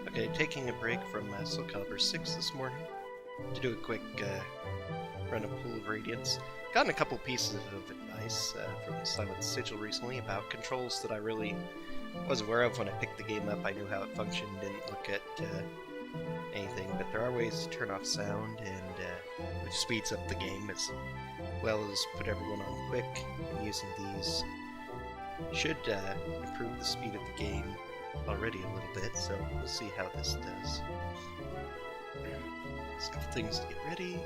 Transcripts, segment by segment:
Okay, taking a break from Soul Calibur 6 this morning to do a quick run of Pool of Radiance. Gotten a couple pieces of advice from Silent Sigil recently about controls that I really was aware of when I picked the game up. I knew how it functioned, didn't look at anything, but there are ways to turn off sound, and which speeds up the game as well as put everyone on quick. And using these should improve the speed of the game already a little bit, so we'll see how this does. Just a couple things to get ready.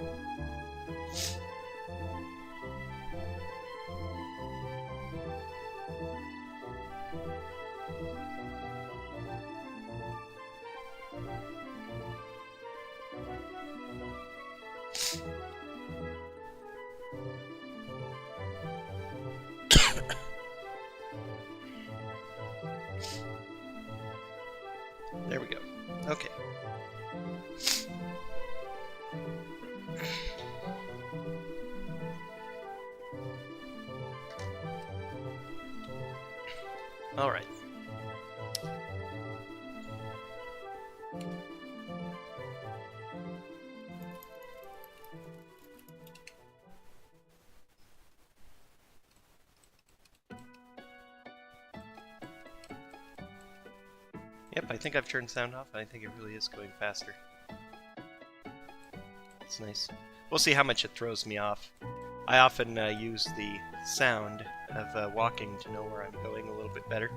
There we go. Okay. All right. Yep, I think I've turned sound off. I think it really is going faster. It's nice. We'll see how much it throws me off. I often use the sound of walking to know where I'm going a little bit better.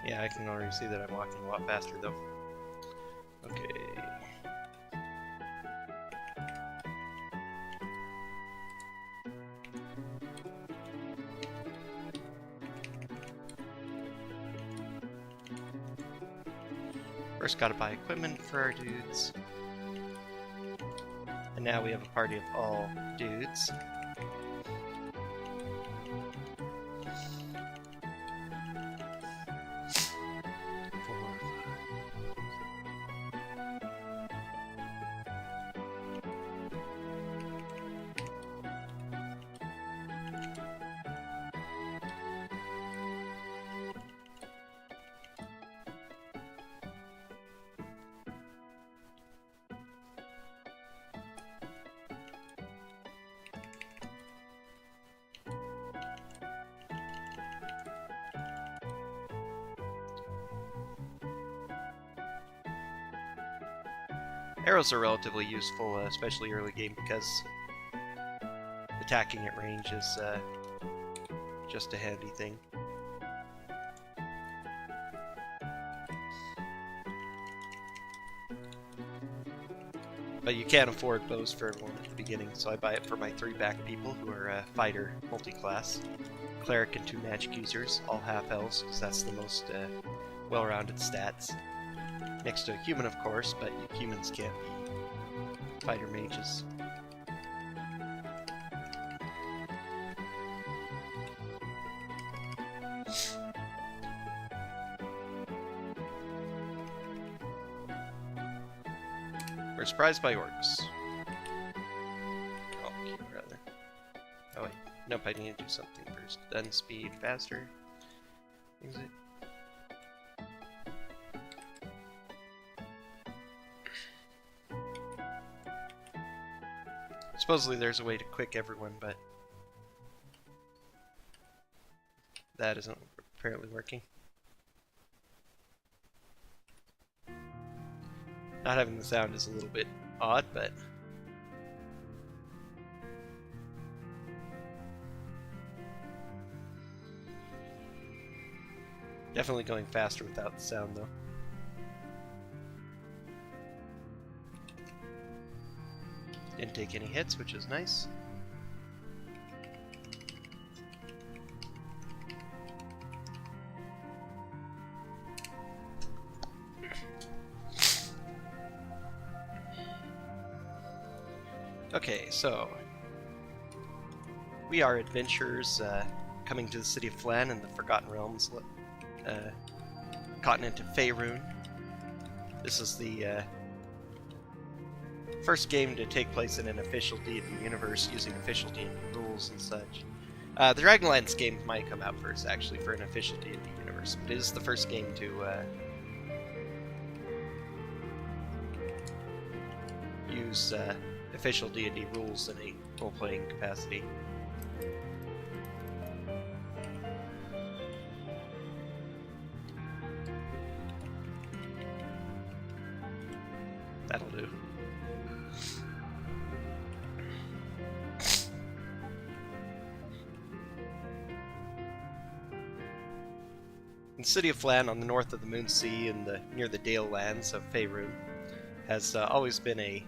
Yeah, I can already see that I'm walking a lot faster though. Okay. First gotta buy equipment for our dudes. And now we have a party of all dudes. Arrows are relatively useful, especially early game, because attacking at range is just a handy thing. But you can't afford bows for everyone at the beginning, so I buy it for my 3-back people who are fighter multi-class. Cleric and 2 magic users, all half-elves, because that's the most well-rounded stats. Next to a human, of course, but humans can't be fighter mages. We're surprised by orcs. Oh, cute, rather. Oh wait, nope, I need to do something first. Done speed faster. Exit. Supposedly there's a way to quick everyone, but that isn't apparently working. Not having the sound is a little bit odd, but definitely going faster without the sound though. Didn't take any hits, which is nice. Okay, so we are adventurers coming to the city of Phlan in the Forgotten Realms continent of Faerun. This is the first game to take place in an official D&D universe using official D&D rules and such. The Dragonlance game might come out first, actually, for an official D&D universe, but it is the first game to use official D&D rules in a role-playing capacity. That'll do. The city of Phlan, on the north of the Moon Sea and near the Dale lands of Faerun, has always been a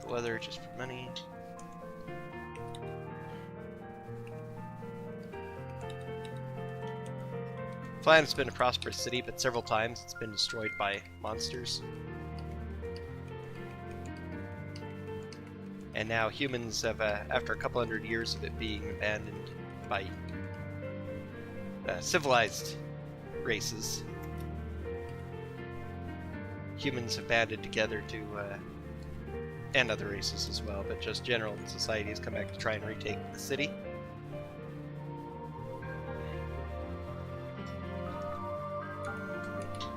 the weather just for money. Phlan has been a prosperous city, but several times it's been destroyed by monsters. And now humans have, after a couple hundred years of it being abandoned by civilized races, humans have banded together to, and other races as well, but just general society has come back to try and retake the city.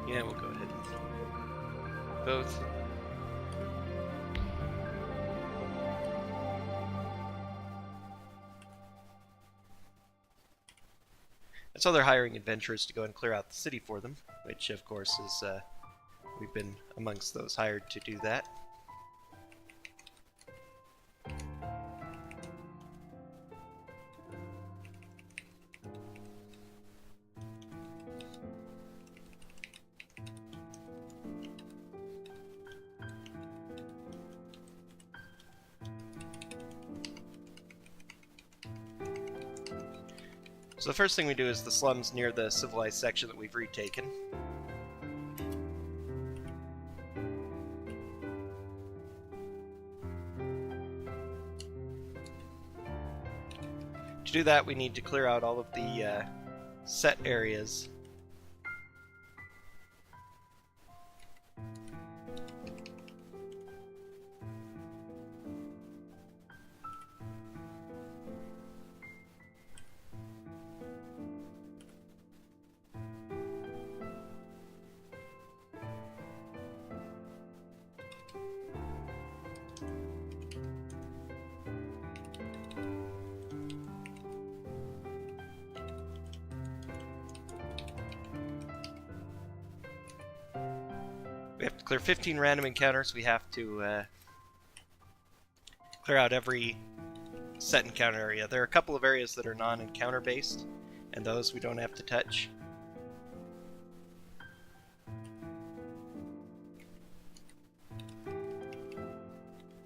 Yeah, we'll go ahead and both. So they're hiring adventurers to go and clear out the city for them, which of course is, we've been amongst those hired to do that. So the first thing we do is the slums near the civilized section that we've retaken. To do that, we need to clear out all of the set areas. We have to clear 15 random encounters. We have to clear out every set encounter area. There are a couple of areas that are non-encounter based, and those we don't have to touch.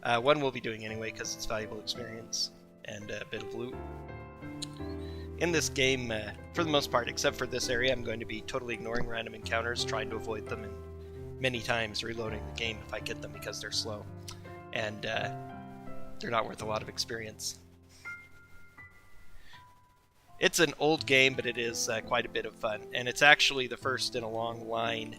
One we'll be doing anyway because it's valuable experience and a bit of loot. In this game, for the most part, except for this area, I'm going to be totally ignoring random encounters, trying to avoid them, and many times reloading the game if I get them because they're slow. And they're not worth a lot of experience. It's an old game, but it is quite a bit of fun. And it's actually the first in a long line.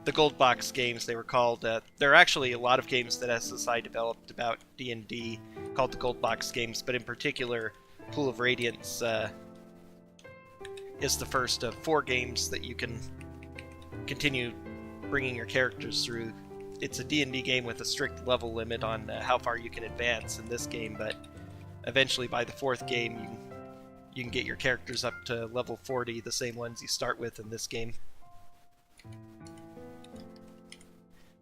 The Gold Box games, they were called. There are actually a lot of games that SSI developed about D&D called the Gold Box games, but in particular, Pool of Radiance is the first of 4 games that you can continue bringing your characters through. It's a D&D game with a strict level limit on how far you can advance in this game, but eventually by the 4th game you can get your characters up to level 40, the same ones you start with in this game.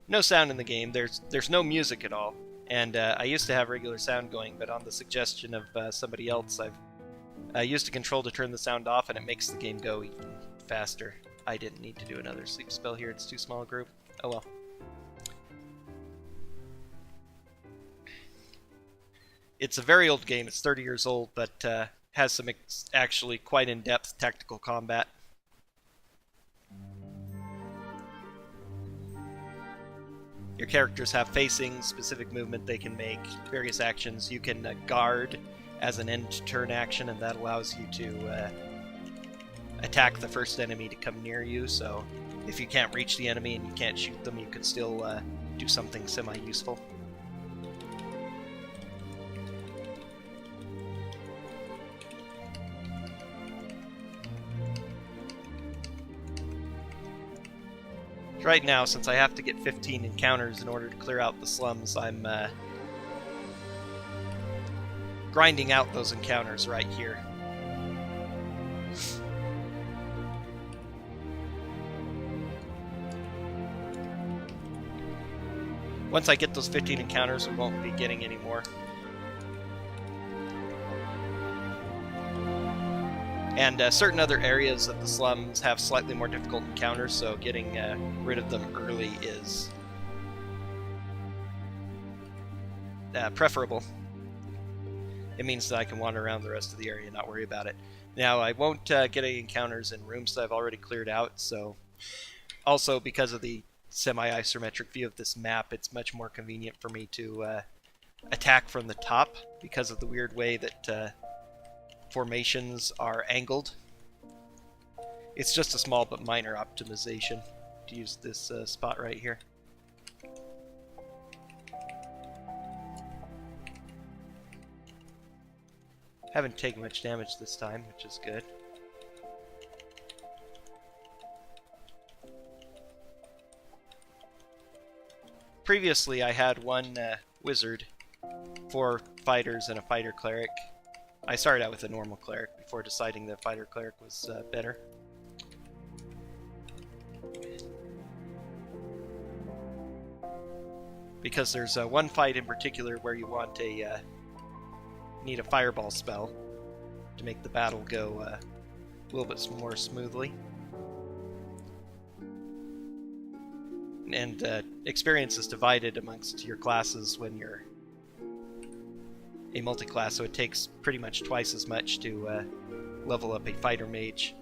No sound in the game. There's no music at all, and I used to have regular sound going, but on the suggestion of somebody else, I've used a control to turn the sound off, and it makes the game go even faster. I didn't need to do another sleep spell here. It's too small a group. Oh well. It's a very old game. It's 30 years old, but has some actually quite in-depth tactical combat. Your characters have facing, specific movement they can make, various actions. You can guard as an end-turn action, and that allows you to attack the first enemy to come near you, so if you can't reach the enemy and you can't shoot them, you could still do something semi-useful. Right now, since I have to get 15 encounters in order to clear out the slums, I'm grinding out those encounters right here. Once I get those 15 encounters, we won't be getting any more. And certain other areas of the slums have slightly more difficult encounters, so getting rid of them early is preferable. It means that I can wander around the rest of the area and not worry about it. Now, I won't get any encounters in rooms that I've already cleared out, so also because of the semi-isometric view of this map, it's much more convenient for me to attack from the top because of the weird way that formations are angled. It's just a small but minor optimization to use this spot right here. Haven't taken much damage this time, which is good. Previously I had one wizard, 4 fighters, and a fighter cleric. I started out with a normal cleric before deciding the fighter cleric was better. Because there's one fight in particular where you want a need a fireball spell to make the battle go a little bit more smoothly. And experience is divided amongst your classes when you're a multi-class, so it takes pretty much twice as much to level up a fighter mage.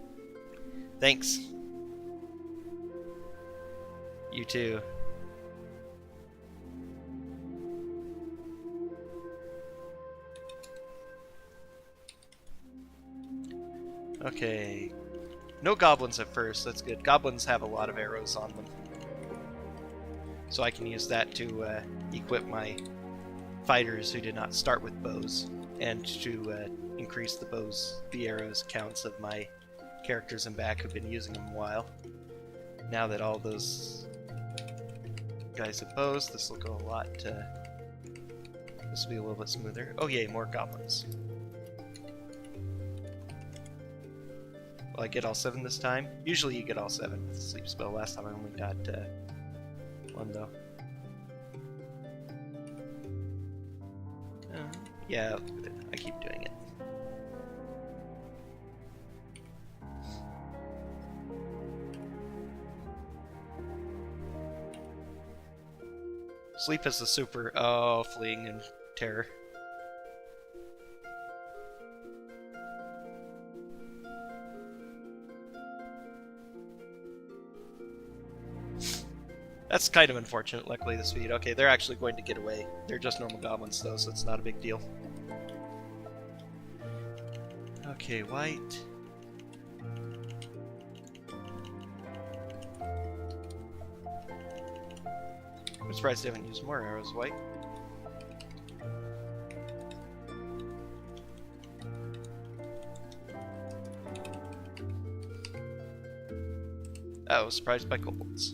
Thanks. You too. Okay. No goblins at first, that's good. Goblins have a lot of arrows on them. So I can use that to equip my fighters who did not start with bows, and to increase the arrows counts of my characters in back who've been using them a while. Now that all those guys have bows, this will go a lot. This will be a little bit smoother. Oh yay, more goblins. Will I get all 7 this time? Usually you get all 7 with the sleep spell. Last time I only got 1 though. Yeah, I keep doing it. Sleep is the super... Oh, fleeing in terror. That's kind of unfortunate, luckily, the speed. Okay, they're actually going to get away. They're just normal goblins, though, so it's not a big deal. Okay, white. I'm surprised they haven't used more arrows, white. Oh, surprised by kobolds.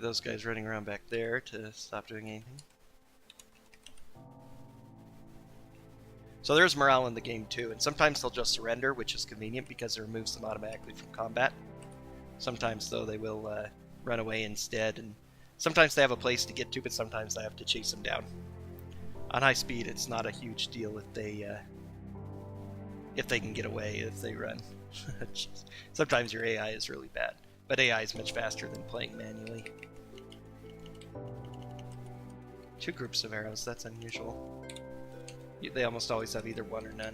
Those guys running around back there to stop doing anything. So there's morale in the game too, and sometimes they'll just surrender, which is convenient because it removes them automatically from combat. Sometimes though they will run away instead, and sometimes they have a place to get to, but sometimes I have to chase them down. On high speed it's not a huge deal if they can get away, if they run. Sometimes your AI is really bad, but AI is much faster than playing manually. 2 groups of arrows, that's unusual. They almost always have either 1 or none.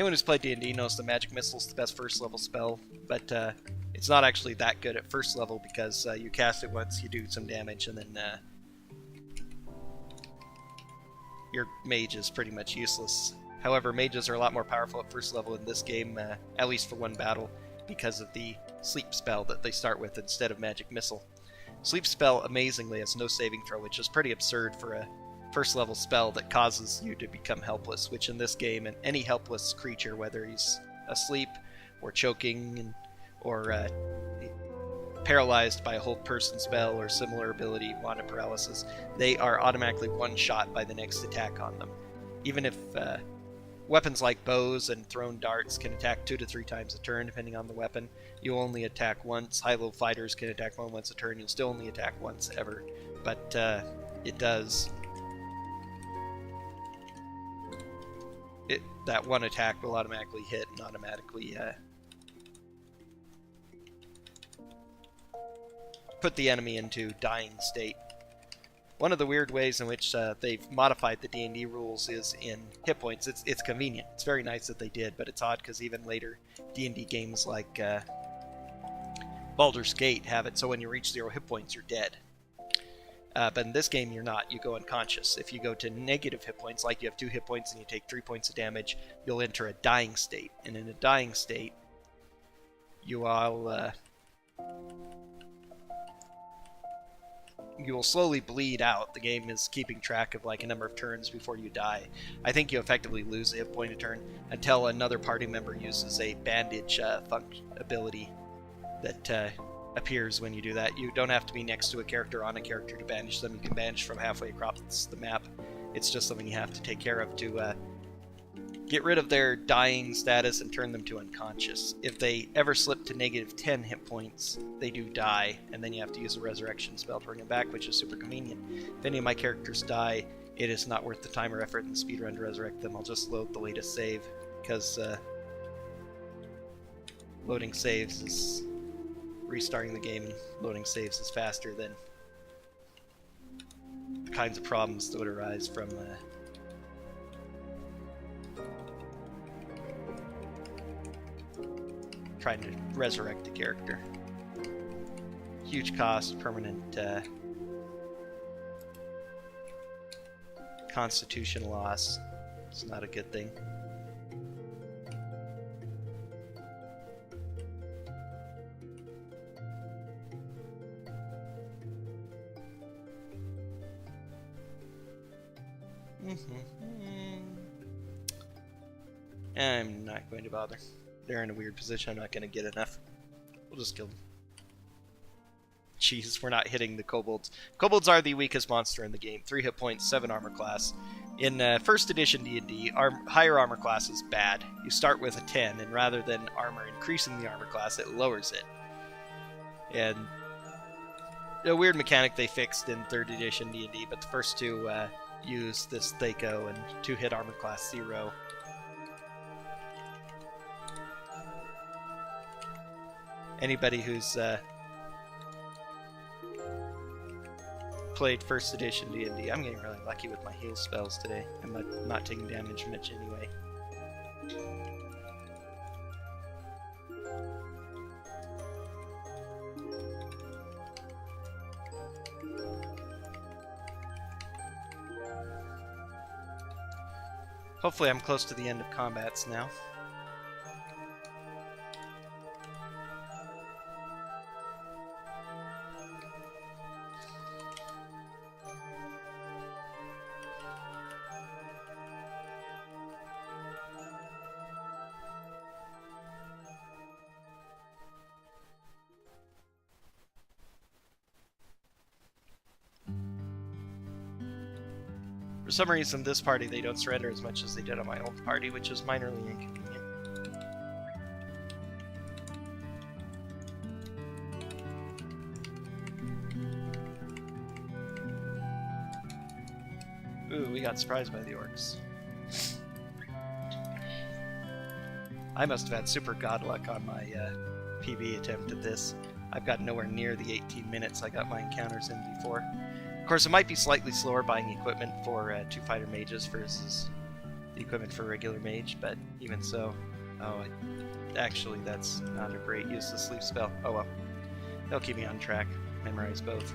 Anyone who's played D&D knows the Magic Missile's the best first level spell, but it's not actually that good at first level because you cast it once, you do some damage, and then your mage is pretty much useless. However, mages are a lot more powerful at first level in this game, at least for one battle, because of the sleep spell that they start with instead of Magic Missile. Sleep spell, amazingly, has no saving throw, which is pretty absurd for a first level spell that causes you to become helpless, which in this game, and any helpless creature, whether he's asleep or choking or paralyzed by a hold person spell or similar ability, wand of paralysis, they are automatically one shot by the next attack on them. Even if weapons like bows and thrown darts can attack 2 to 3 times a turn, depending on the weapon, you'll only attack once. High-low fighters can attack once a turn. You'll still only attack once ever. But it does. That one attack will automatically hit and automatically put the enemy into dying state. One of the weird ways in which they've modified the D&D rules is in hit points. It's convenient. It's very nice that they did, but it's odd because even later D&D games like Baldur's Gate have it so when you reach 0 hit points, you're dead. But in this game, you're not. You go unconscious. If you go to negative hit points, like you have 2 hit points and you take 3 points of damage, you'll enter a dying state. And in a dying state, you will slowly bleed out. The game is keeping track of like a number of turns before you die. I think you effectively lose a hit point a turn until another party member uses a bandage ability that appears when you do that. You don't have to be next to a character on a character to bandage them. You can bandage from halfway across the map. It's just something you have to take care of to get rid of their dying status and turn them to unconscious. If they ever slip to negative 10 hit points, they do die, and then you have to use a resurrection spell to bring them back, which is super convenient. If any of my characters die, it is not worth the time or effort in the speedrun to resurrect them. I'll just load the latest save, because loading saves is restarting the game, and loading saves is faster than the kinds of problems that would arise from trying to resurrect a character. Huge cost, permanent constitution loss. It's not a good thing. I'm not going to bother. They're in a weird position. I'm not going to get enough. We'll just kill them. Jeez, we're not hitting the kobolds. Kobolds are the weakest monster in the game. 3 hit points, 7 armor class. In first edition D&D, higher armor class is bad. You start with a 10, and rather than armor increasing the armor class, it lowers it. And a weird mechanic they fixed in 3rd edition D&D, but the first 2 use this Thaco and 2 hit armor class 0. Anybody who's played 1st edition D&D, I'm getting really lucky with my heal spells today. I'm not taking damage much anyway. Hopefully I'm close to the end of combats now. For some reason, this party, they don't surrender as much as they did on my old party, which is minorly inconvenient. Ooh, we got surprised by the orcs. I must have had super god luck on my PB attempt at this. I've got nowhere near the 18 minutes I got my encounters in before. Of course, it might be slightly slower buying equipment for 2 fighter mages versus the equipment for regular mage, but even so... Oh, actually that's not a great use of sleep spell. Oh well. They'll keep me on track. Memorize both.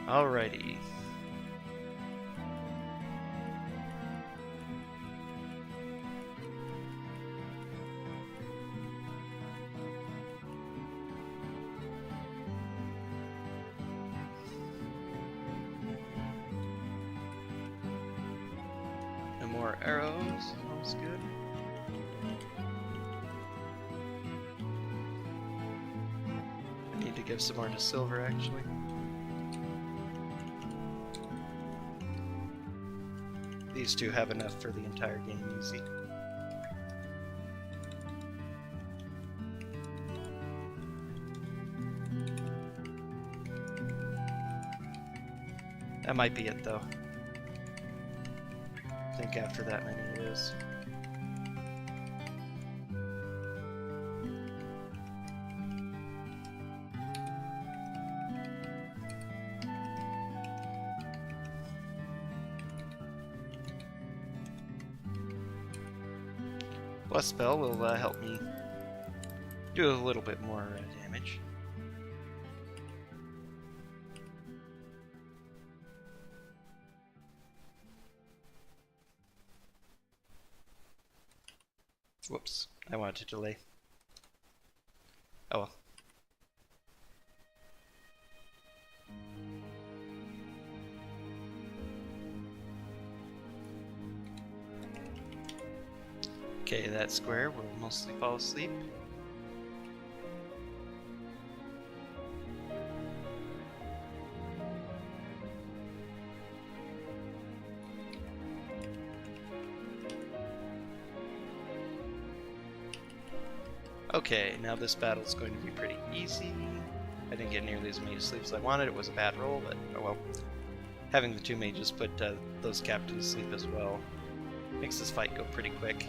Alrighty. No more arrows. That's good. I need to give some more to silver, actually. These two have enough for the entire game, easy. That might be it, though. I think after that many it is. Plus spell will help me do a little bit more damage. Whoops, I wanted to delay. Oh well. Okay, that square will mostly fall asleep. Okay, now this battle is going to be pretty easy. I didn't get nearly as many sleep as I wanted. It was a bad roll, but oh well. Having the two mages put those captains to sleep as well makes this fight go pretty quick.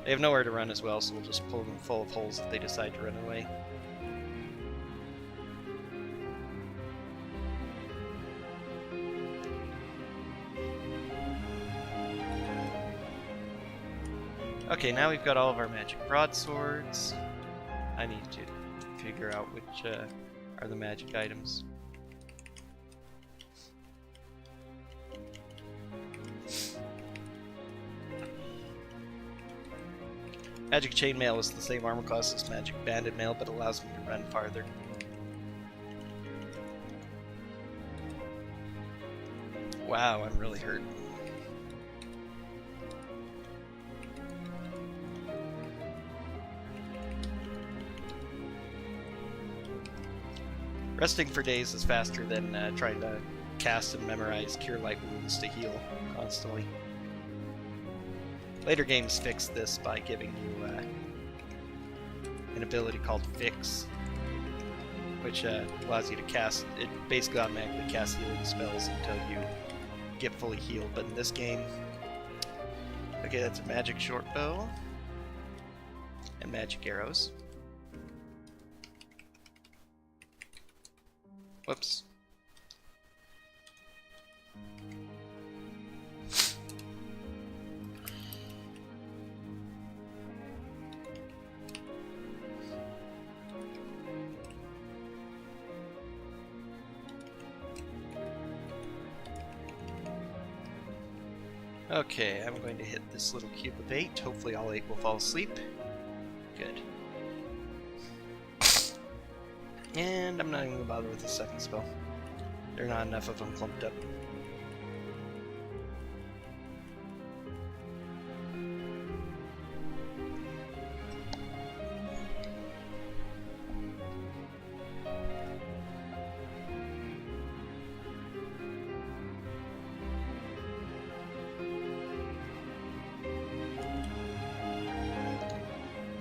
They have nowhere to run as well, so we'll just pull them full of holes if they decide to run away. Okay, now we've got all of our magic broadswords. I need to figure out which are the magic items. Magic Chainmail is the same armor class as Magic Banded Mail, but allows me to run farther. Wow, I'm really hurt. Resting for days is faster than trying to cast and memorize Cure Light Wounds to heal constantly. Later games fix this by giving you an ability called Fix, which allows you to cast, it basically automatically casts healing spells until you get fully healed, but in this game, okay, that's a magic short bow, and magic arrows. Whoops. Okay, I'm going to hit this little cube of 8. Hopefully all 8 will fall asleep. Good. And I'm not even going to bother with the second spell. There are not enough of them clumped up.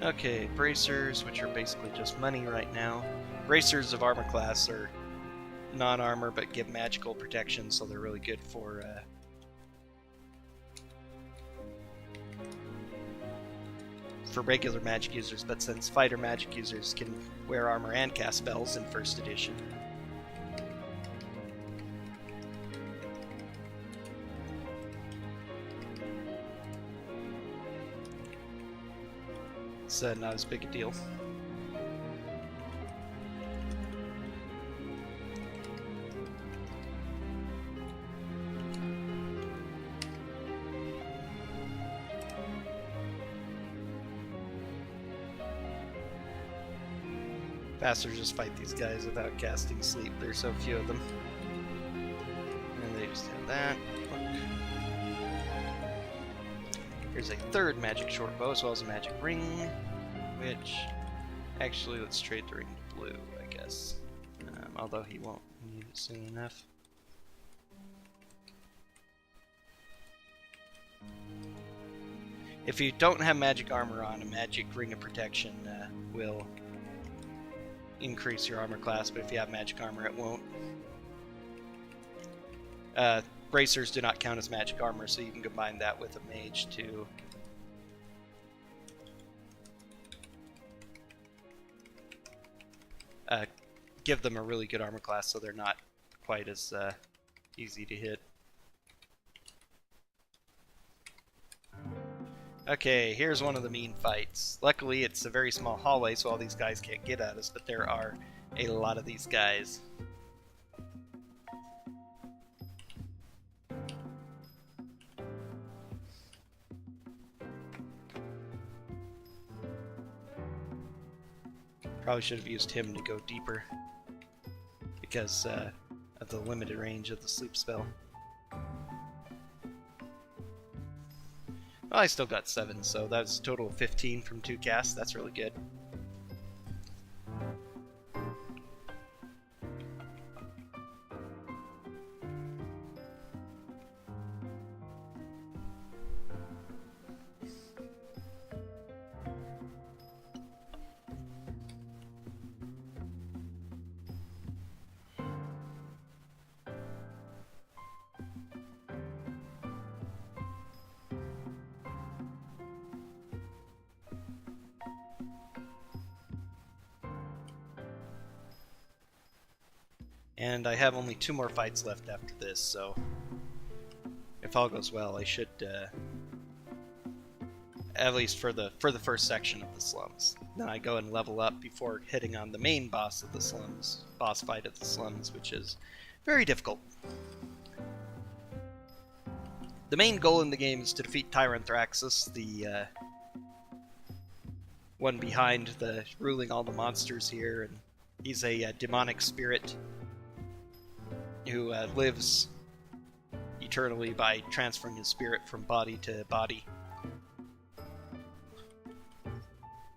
Okay, bracers, which are basically just money right now. Bracers of armor class are non-armor but give magical protection, so they're really good for regular magic users, but since fighter magic users can wear armor and cast spells in first edition, it's not as big a deal. Faster just fight these guys without casting sleep. There's so few of them. And they just have that. Look. Here's a third magic short bow as well as a magic ring, which actually let's trade the ring to blue, I guess. Although he won't need it soon enough. If you don't have magic armor on, a magic ring of protection will increase your armor class, but if you have magic armor, it won't. Bracers do not count as magic armor, so you can combine that with a mage to give them a really good armor class, so they're not quite as easy to hit. Okay, here's one of the mean fights. Luckily, it's a very small hallway, so all these guys can't get at us, but there are a lot of these guys. Probably should have used him to go deeper because of the limited range of the sleep spell. Well, I still got 7, so that's a total of 15 from 2 casts. That's really good. And I have only 2 more fights left after this, so if all goes well, I should, at least for the first section of the slums. Then I go and level up before hitting on the main boss of the slums, boss fight of the slums, which is very difficult. The main goal in the game is to defeat Tyranthraxus, the one behind ruling all the monsters here, and he's a demonic spirit who lives eternally by transferring his spirit from body to body.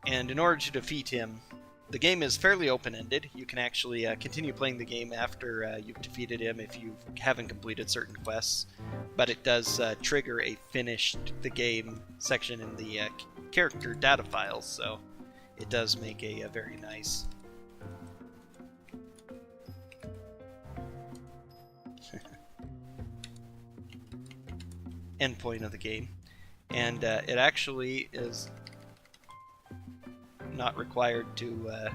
And in order to defeat him, the game is fairly open-ended. You can actually continue playing the game after you've defeated him if you haven't completed certain quests, but it does trigger a finished the game section in the character data files, so it does make a very nice endpoint of the game. And it actually is not required to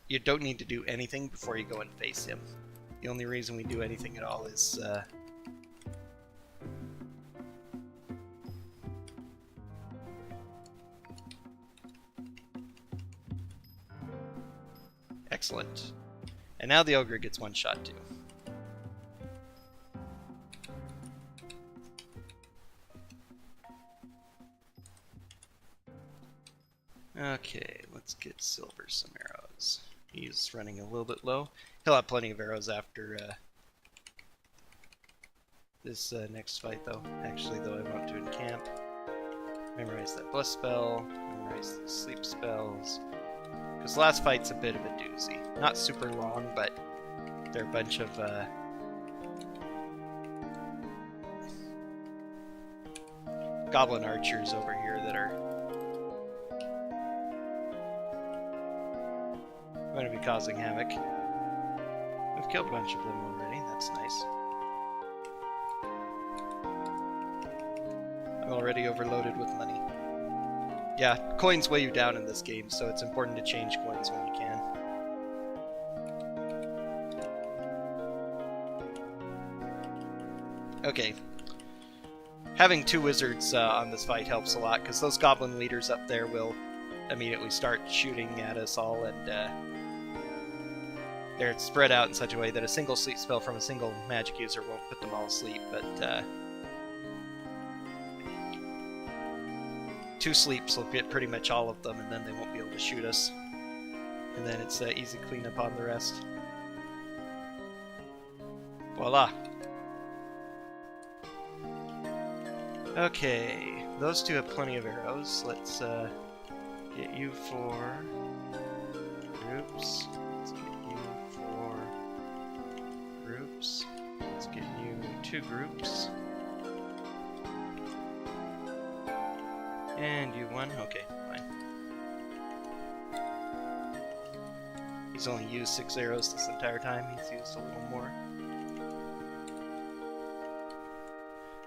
you don't need to do anything before you go and face him. The only reason we do anything at all is excellent. And now the ogre gets one shot too. Okay, let's get Silver some arrows. He's running a little bit low. He'll have plenty of arrows after this next fight, though. Actually, though, I want to encamp. Memorize that bless spell. Memorize the sleep spells. Because the last fight's a bit of a doozy. Not super long, but they're a bunch of goblin archers over here that are going to be causing havoc. We've killed a bunch of them already, that's nice. I'm already overloaded with money. Yeah, coins weigh you down in this game, so it's important to change coins when you can. Okay. Having 2 wizards on this fight helps a lot, because those goblin leaders up there will immediately start shooting at us all, and they're spread out in such a way that a single sleep spell from a single magic user won't put them all asleep, but 2 sleeps will get pretty much all of them, and then they won't be able to shoot us. And then it's easy cleanup on the rest. Voila! Okay, those 2 have plenty of arrows. Let's get you 4 groups. Let's get you 4 groups. Let's get you 2 groups. And you 1. Okay, fine. He's only used 6 arrows this entire time. He's used a little more.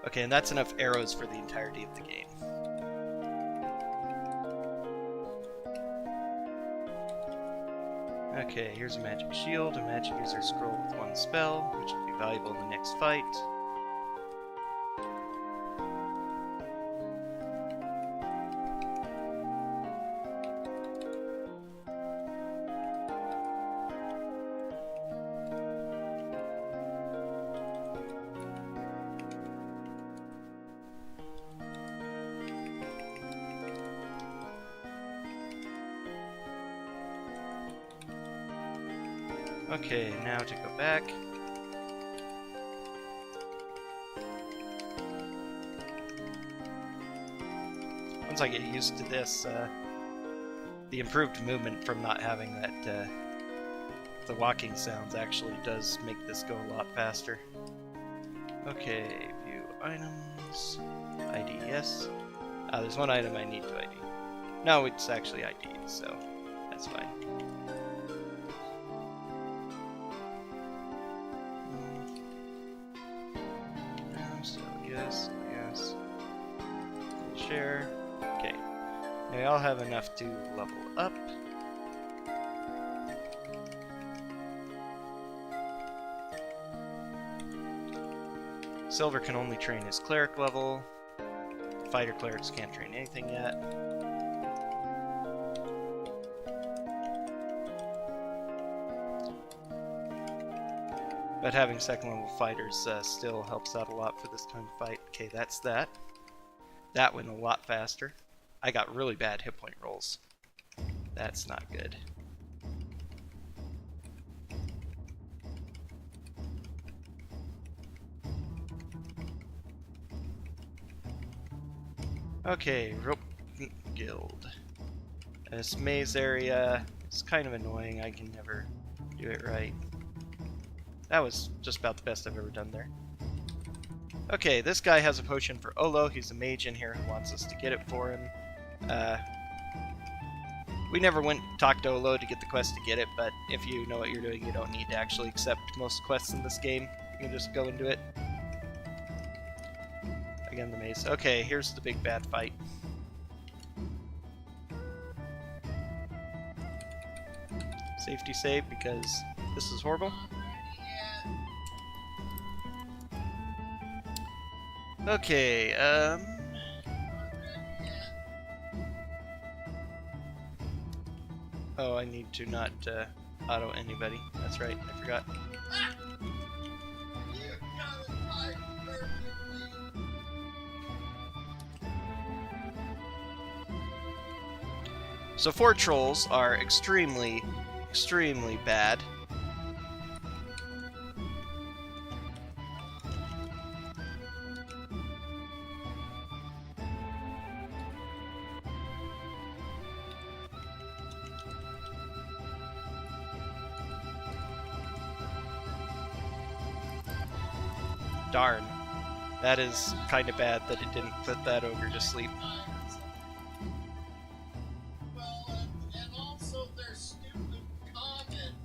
Okay, and that's enough arrows for the entirety of the game. Okay, here's a magic shield, a magic user scroll with 1 spell, which will be valuable in the next fight. Okay, now to go back. Once I get used to this, the improved movement from not having that, the walking sounds actually does make this go a lot faster. Okay, view items, ID, yes. There's 1 item I need to ID. No, it's actually ID'd, so that's fine. Yes. Share. Okay. They all have enough to level up. Silver can only train his cleric level. Fighter clerics can't train anything yet. But having 2nd level fighters still helps out a lot for this kind of fight. Okay, that's that. That went a lot faster. I got really bad hit point rolls. That's not good. Okay, Rope Guild. This maze area is kind of annoying. I can never do it right. That was just about the best I've ever done there. Okay, this guy has a potion for Olo. He's a mage in here who wants us to get it for him. We never went and talked to Olo to get the quest to get it, but if you know what you're doing, you don't need to actually accept most quests in this game. You can just go and do it. Again, the maze. Okay, here's the big bad fight. Safety save, because this is horrible. Okay, oh, I need to not auto anybody. That's right, I forgot. So 4 trolls are extremely bad. Darn. That is kind of bad that it didn't put that ogre to sleep.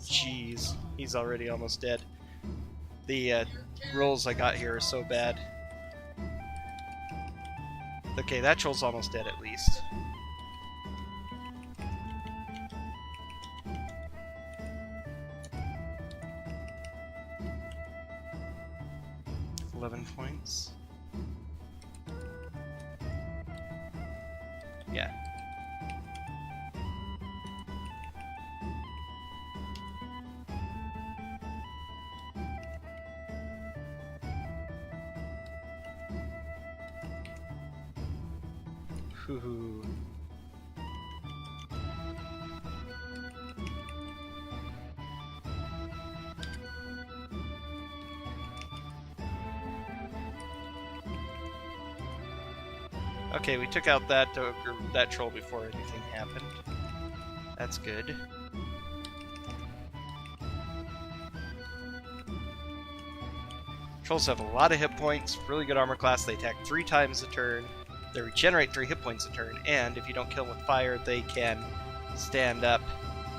Jeez, he's already almost dead. The rolls I got here are so bad. Okay, that troll's almost dead at least. Points. Yeah. Hoo-hoo. Okay, we took out that troll before anything happened. That's good. Trolls have a lot of hit points, really good armor class. They attack 3 times a turn. They regenerate 3 hit points a turn, and if you don't kill them with fire, they can stand up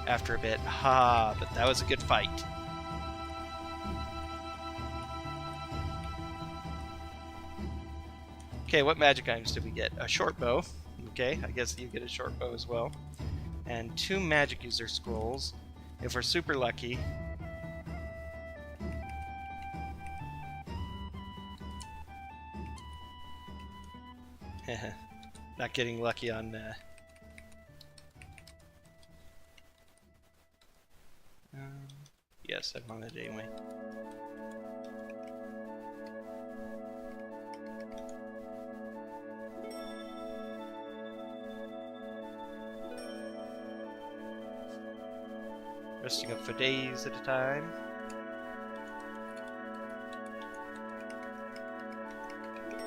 after a bit. Ha! But that was a good fight. Okay, what magic items did we get? A short bow. Okay, I guess you get a short bow as well. And 2 magic user scrolls. If we're super lucky. Not getting lucky on... yes, I'm on it anyway. Resting up for days at a time.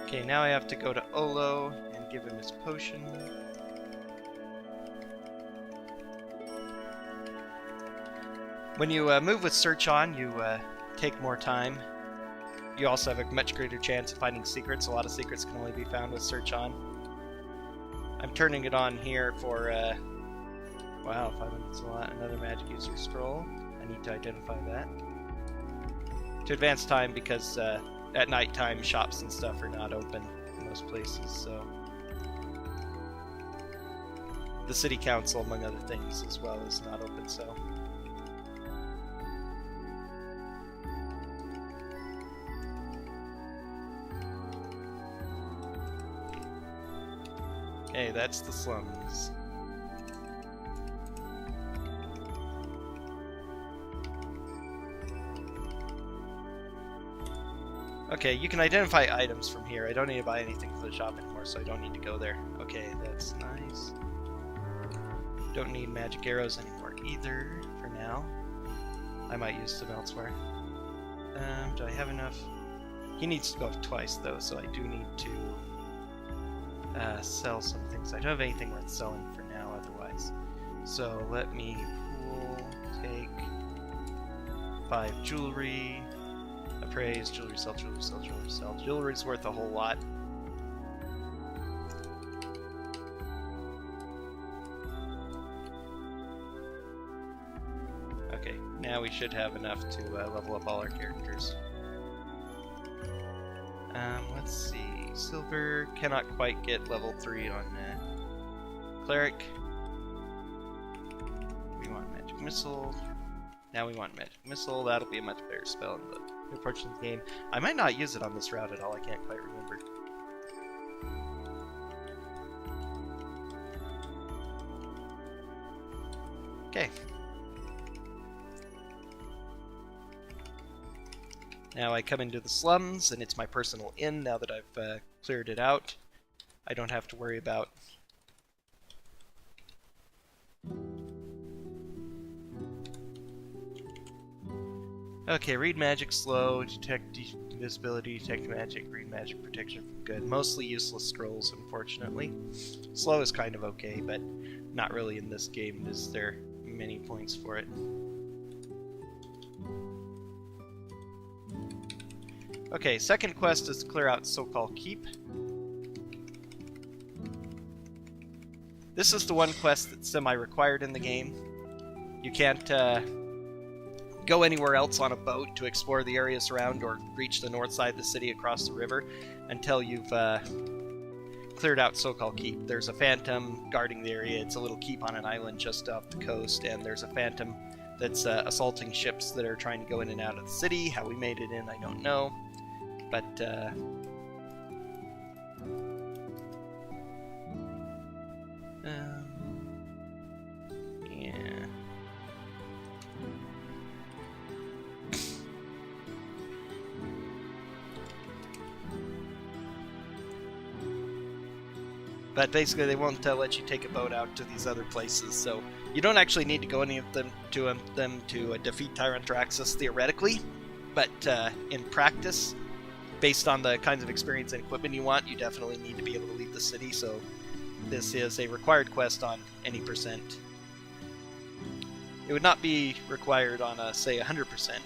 Okay, now I have to go to Olo and give him his potion. When you move with search on, you take more time. You also have a much greater chance of finding secrets. A lot of secrets can only be found with search on. I'm turning it on here for... wow, 5 minutes a lot. Another magic user scroll. I need to identify that. To advance time because at night time shops and stuff are not open in most places, so... The city council, among other things, as well, is not open, so... Okay, that's the slums. Okay, you can identify items from here. I don't need to buy anything for the shop anymore, so I don't need to go there. Okay, that's nice. Don't need magic arrows anymore either, for now. I might use them elsewhere. Do I have enough? He needs to go twice, though, so I do need to sell some things. I don't have anything worth selling for now, otherwise. So let me take 5 jewelry. Appraise, jewelry sell, jewelry sell, jewelry sell. Jewelry's worth a whole lot. Okay, now we should have enough to level up all our characters. Let's see. Silver cannot quite get level 3 on cleric. We want magic missile. Now we want magic missile. That'll be a much better spell in the approach of the game. I might not use it on this route at all. I can't quite remember. Okay. Now I come into the slums, and it's my personal inn now that I've cleared it out. I don't have to worry about... Okay, read magic slow, detect invisibility, detect magic, read magic protection from good. Mostly useless scrolls, unfortunately. Slow is kind of okay, but not really in this game is there many points for it. Okay, second quest is to clear out so-called keep. This is the one quest that's semi-required in the game. You can't go anywhere else on a boat to explore the areas around or reach the north side of the city across the river until you've cleared out so-called keep. There's a phantom guarding the area. It's a little keep on an island just off the coast, and there's a phantom that's assaulting ships that are trying to go in and out of the city. How we made it in, I don't know. But, yeah. But basically, they won't let you take a boat out to these other places, so you don't actually need to go any of them to defeat Tyranthraxus theoretically, but in practice, based on the kinds of experience and equipment you want, you definitely need to be able to leave the city, so this is a required quest on any percent. It would not be required on, say, 100%,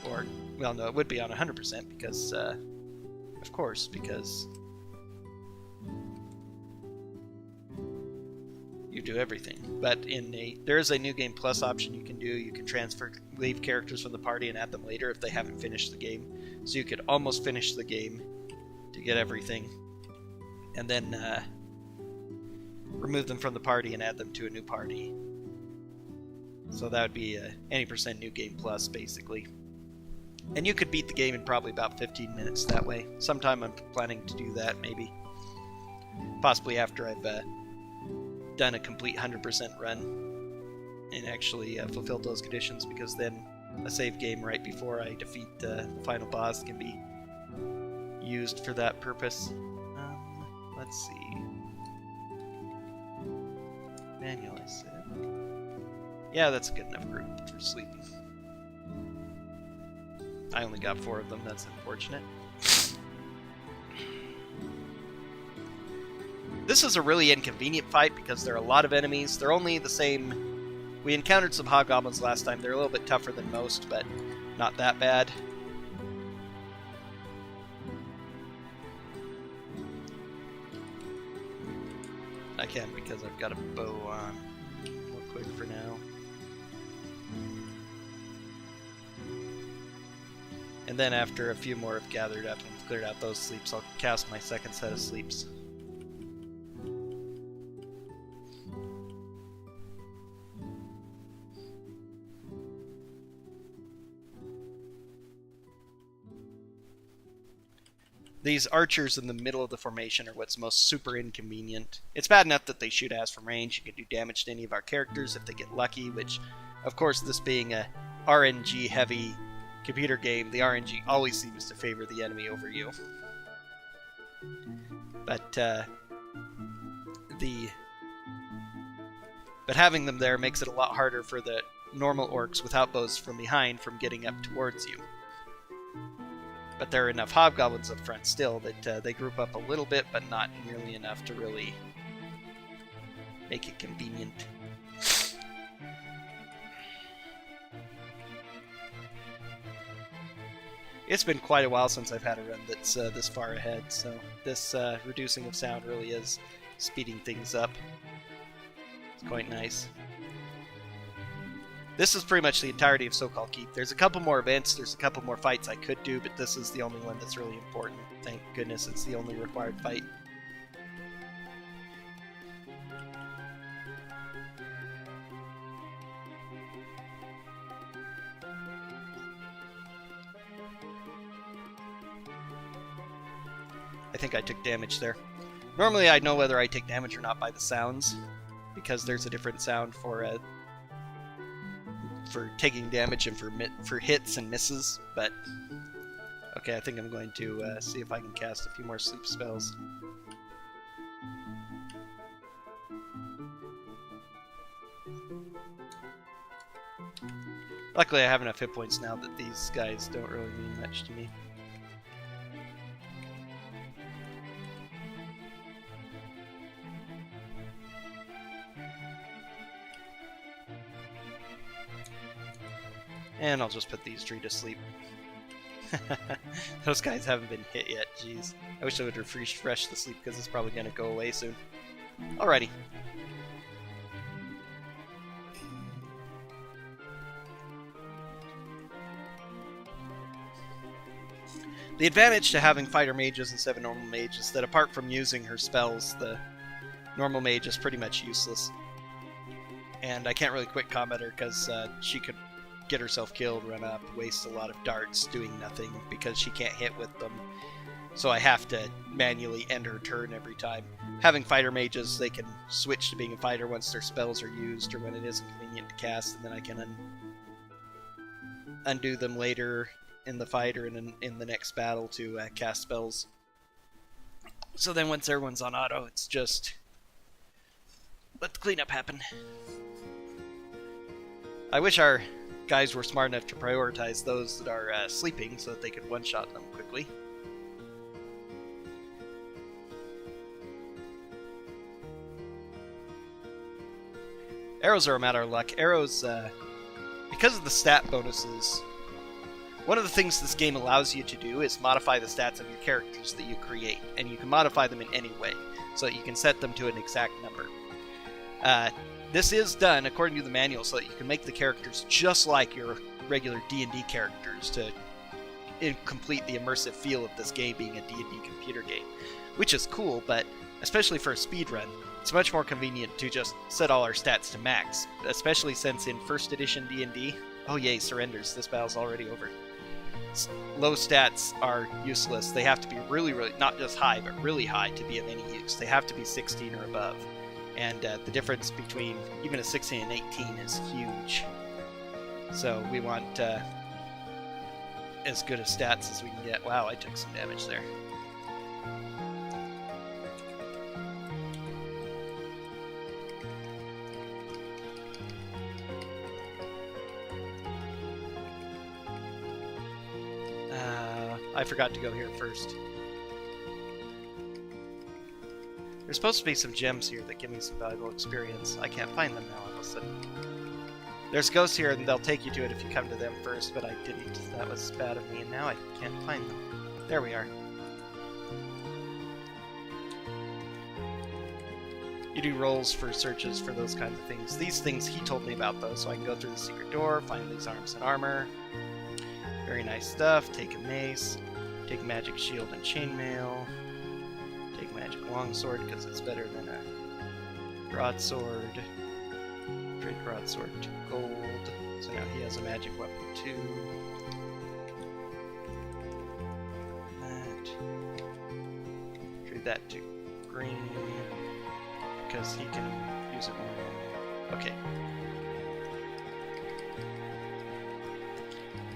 or, well, no, it would be on 100%, because, of course, because you do everything. But there is a New Game Plus option you can do. You can leave characters from the party and add them later if they haven't finished the game. So you could almost finish the game to get everything, and then remove them from the party and add them to a new party. So that would be any percent New Game Plus, basically. And you could beat the game in probably about 15 minutes that way. Sometime I'm planning to do that, maybe. Possibly after I've done a complete 100% run and actually fulfilled those conditions, because then a save game right before I defeat the final boss can be used for that purpose. Let's see. Manual, I said. Yeah, that's a good enough group for sleeping. I only got 4 of them, that's unfortunate. This is a really inconvenient fight because there are a lot of enemies. They're only the same. We encountered some hobgoblins last time. They're a little bit tougher than most, but not that bad. I can because I've got a bow on. Real quick for now. And then after a few more have gathered up and cleared out those sleeps, I'll cast my second set of sleeps. These archers in the middle of the formation are what's most super inconvenient. It's bad enough that they shoot ass from range. You can do damage to any of our characters if they get lucky, which, of course, this being a RNG-heavy computer game, the RNG always seems to favor the enemy over you. But having them there makes it a lot harder for the normal orcs without bows from behind from getting up towards you. But there are enough hobgoblins up front still that they group up a little bit, but not nearly enough to really make it convenient. It's been quite a while since I've had a run that's this far ahead, so this reducing of sound really is speeding things up. It's quite nice. This is pretty much the entirety of So-Called Keep. There's a couple more events, there's a couple more fights I could do, but this is the only one that's really important. Thank goodness it's the only required fight. I think I took damage there. Normally I'd know whether I take damage or not by the sounds, because there's a different sound for taking damage and for hits and misses, but okay, I think I'm going to see if I can cast a few more sleep spells. Luckily I have enough hit points now that these guys don't really mean much to me. And I'll just put these three to sleep. Those guys haven't been hit yet, jeez. I wish I would refresh the sleep because it's probably going to go away soon. Alrighty. The advantage to having fighter mages instead of normal mage is that apart from using her spells, the normal mage is pretty much useless. And I can't really quick combat her because she could get herself killed, run up, waste a lot of darts doing nothing because she can't hit with them. So I have to manually end her turn every time. Having fighter mages, they can switch to being a fighter once their spells are used or when it isn't convenient to cast, and then I can undo them later in the fight or in the next battle to cast spells. So then once everyone's on auto, it's just let the cleanup happen. I wish our guys were smart enough to prioritize those that are sleeping so that they could one-shot them quickly. Arrows are a matter of luck. Arrows, because of the stat bonuses, one of the things this game allows you to do is modify the stats of your characters that you create, and you can modify them in any way, so that you can set them to an exact number. This is done according to the manual, so that you can make the characters just like your regular D&D characters to complete the immersive feel of this game being a D&D computer game, which is cool, but especially for a speedrun, it's much more convenient to just set all our stats to max, especially since in 1st edition D&D, oh yay, surrenders, this battle's already over. Low stats are useless. They have to be really, not just high, but really high to be of any use. They have to be 16 or above. And the difference between even a 16 and 18 is huge. So we want as good a stats as we can get. Wow, I took some damage there. I forgot to go here first. There's supposed to be some gems here that give me some valuable experience. I can't find them now all of a sudden. There's ghosts here and they'll take you to it if you come to them first, but I didn't. That was bad of me, and now I can't find them. There we are. You do rolls for searches for those kinds of things. These things, he told me about those, so I can go through the secret door, find these arms and armor. Very nice stuff. Take a mace. Take magic shield and chainmail. Take magic longsword because it's better than a broadsword. Trade broadsword to gold. So now he has a magic weapon too. That. Trade that to green because he can use it more. Okay.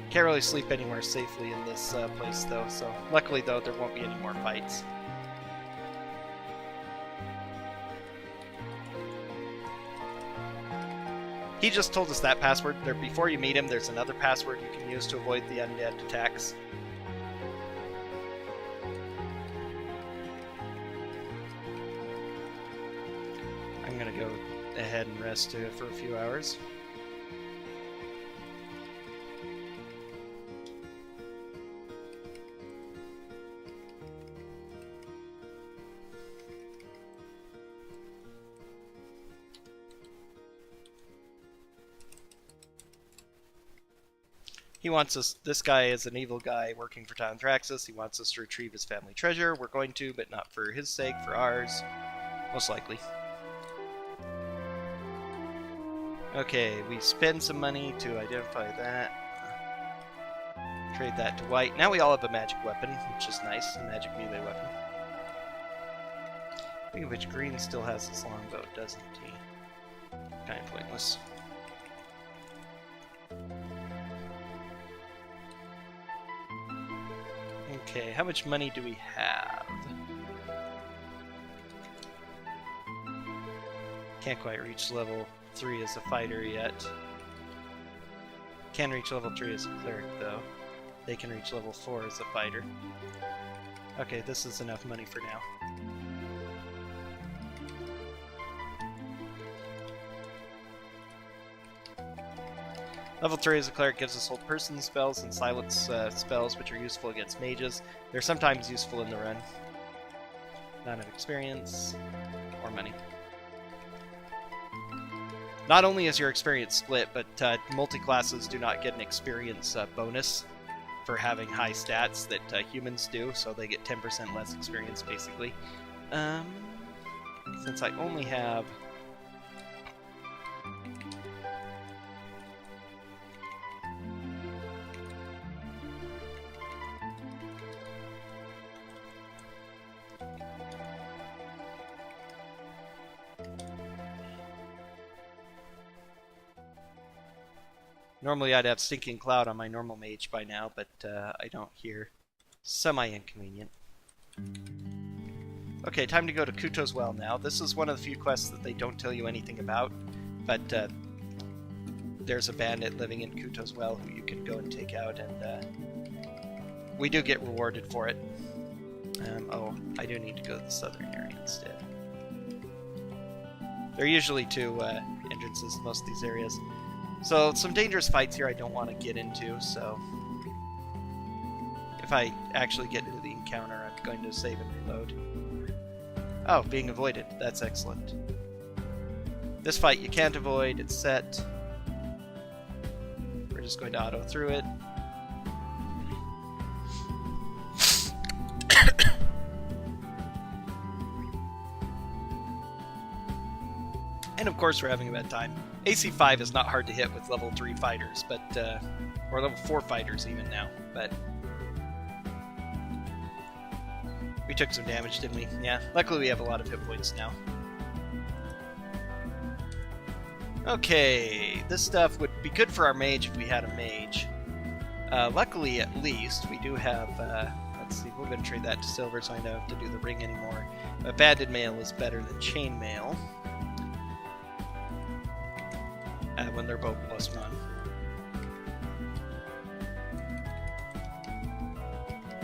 Can't really sleep anywhere safely in this place though, so luckily though there won't be any more fights. He just told us that password. There, before you meet him, there's another password you can use to avoid the undead attacks. I'm gonna go ahead and rest for a few hours. He wants us, this guy is an evil guy working for Tyranthraxus. He wants us to retrieve his family treasure. We're going to, but not for his sake, for ours. Most likely. Okay, we spend some money to identify that. Trade that to white. Now we all have a magic weapon, which is nice. A magic melee weapon. Speaking of which, green still has his longbow, doesn't he? Kind of pointless. Okay, how much money do we have? Can't quite reach level 3 as a fighter yet. Can reach level 3 as a cleric, though. They can reach level 4 as a fighter. Okay, this is enough money for now. Level 3 as a cleric gives us hold person spells and silence spells, which are useful against mages. They're sometimes useful in the run. Not enough experience or money. Not only is your experience split, but multi-classes do not get an experience bonus for having high stats that humans do, so they get 10% less experience, basically. Since I only have... Normally I'd have Stinking Cloud on my normal mage by now, but I don't here. Semi-inconvenient. Okay, time to go to Kuto's Well now. This is one of the few quests that they don't tell you anything about, but there's a bandit living in Kuto's Well who you can go and take out, and we do get rewarded for it. Oh, I do need to go to the southern area instead. There are usually two entrances in most of these areas. So, some dangerous fights here I don't want to get into, so... If I actually get into the encounter, I'm going to save and reload. Oh, being avoided. That's excellent. This fight you can't avoid, it's set. We're just going to auto through it. And of course we're having a bad time. AC 5 is not hard to hit with level 3 fighters, but or level 4 fighters even now, but we took some damage, didn't we? Yeah, luckily we have a lot of hit points now. Okay, this stuff would be good for our mage if we had a mage. Luckily, at least, we do have, let's see, we're going to trade that to silver so I don't have to do the ring anymore. But banded mail is better than chain mail. When they're both +1.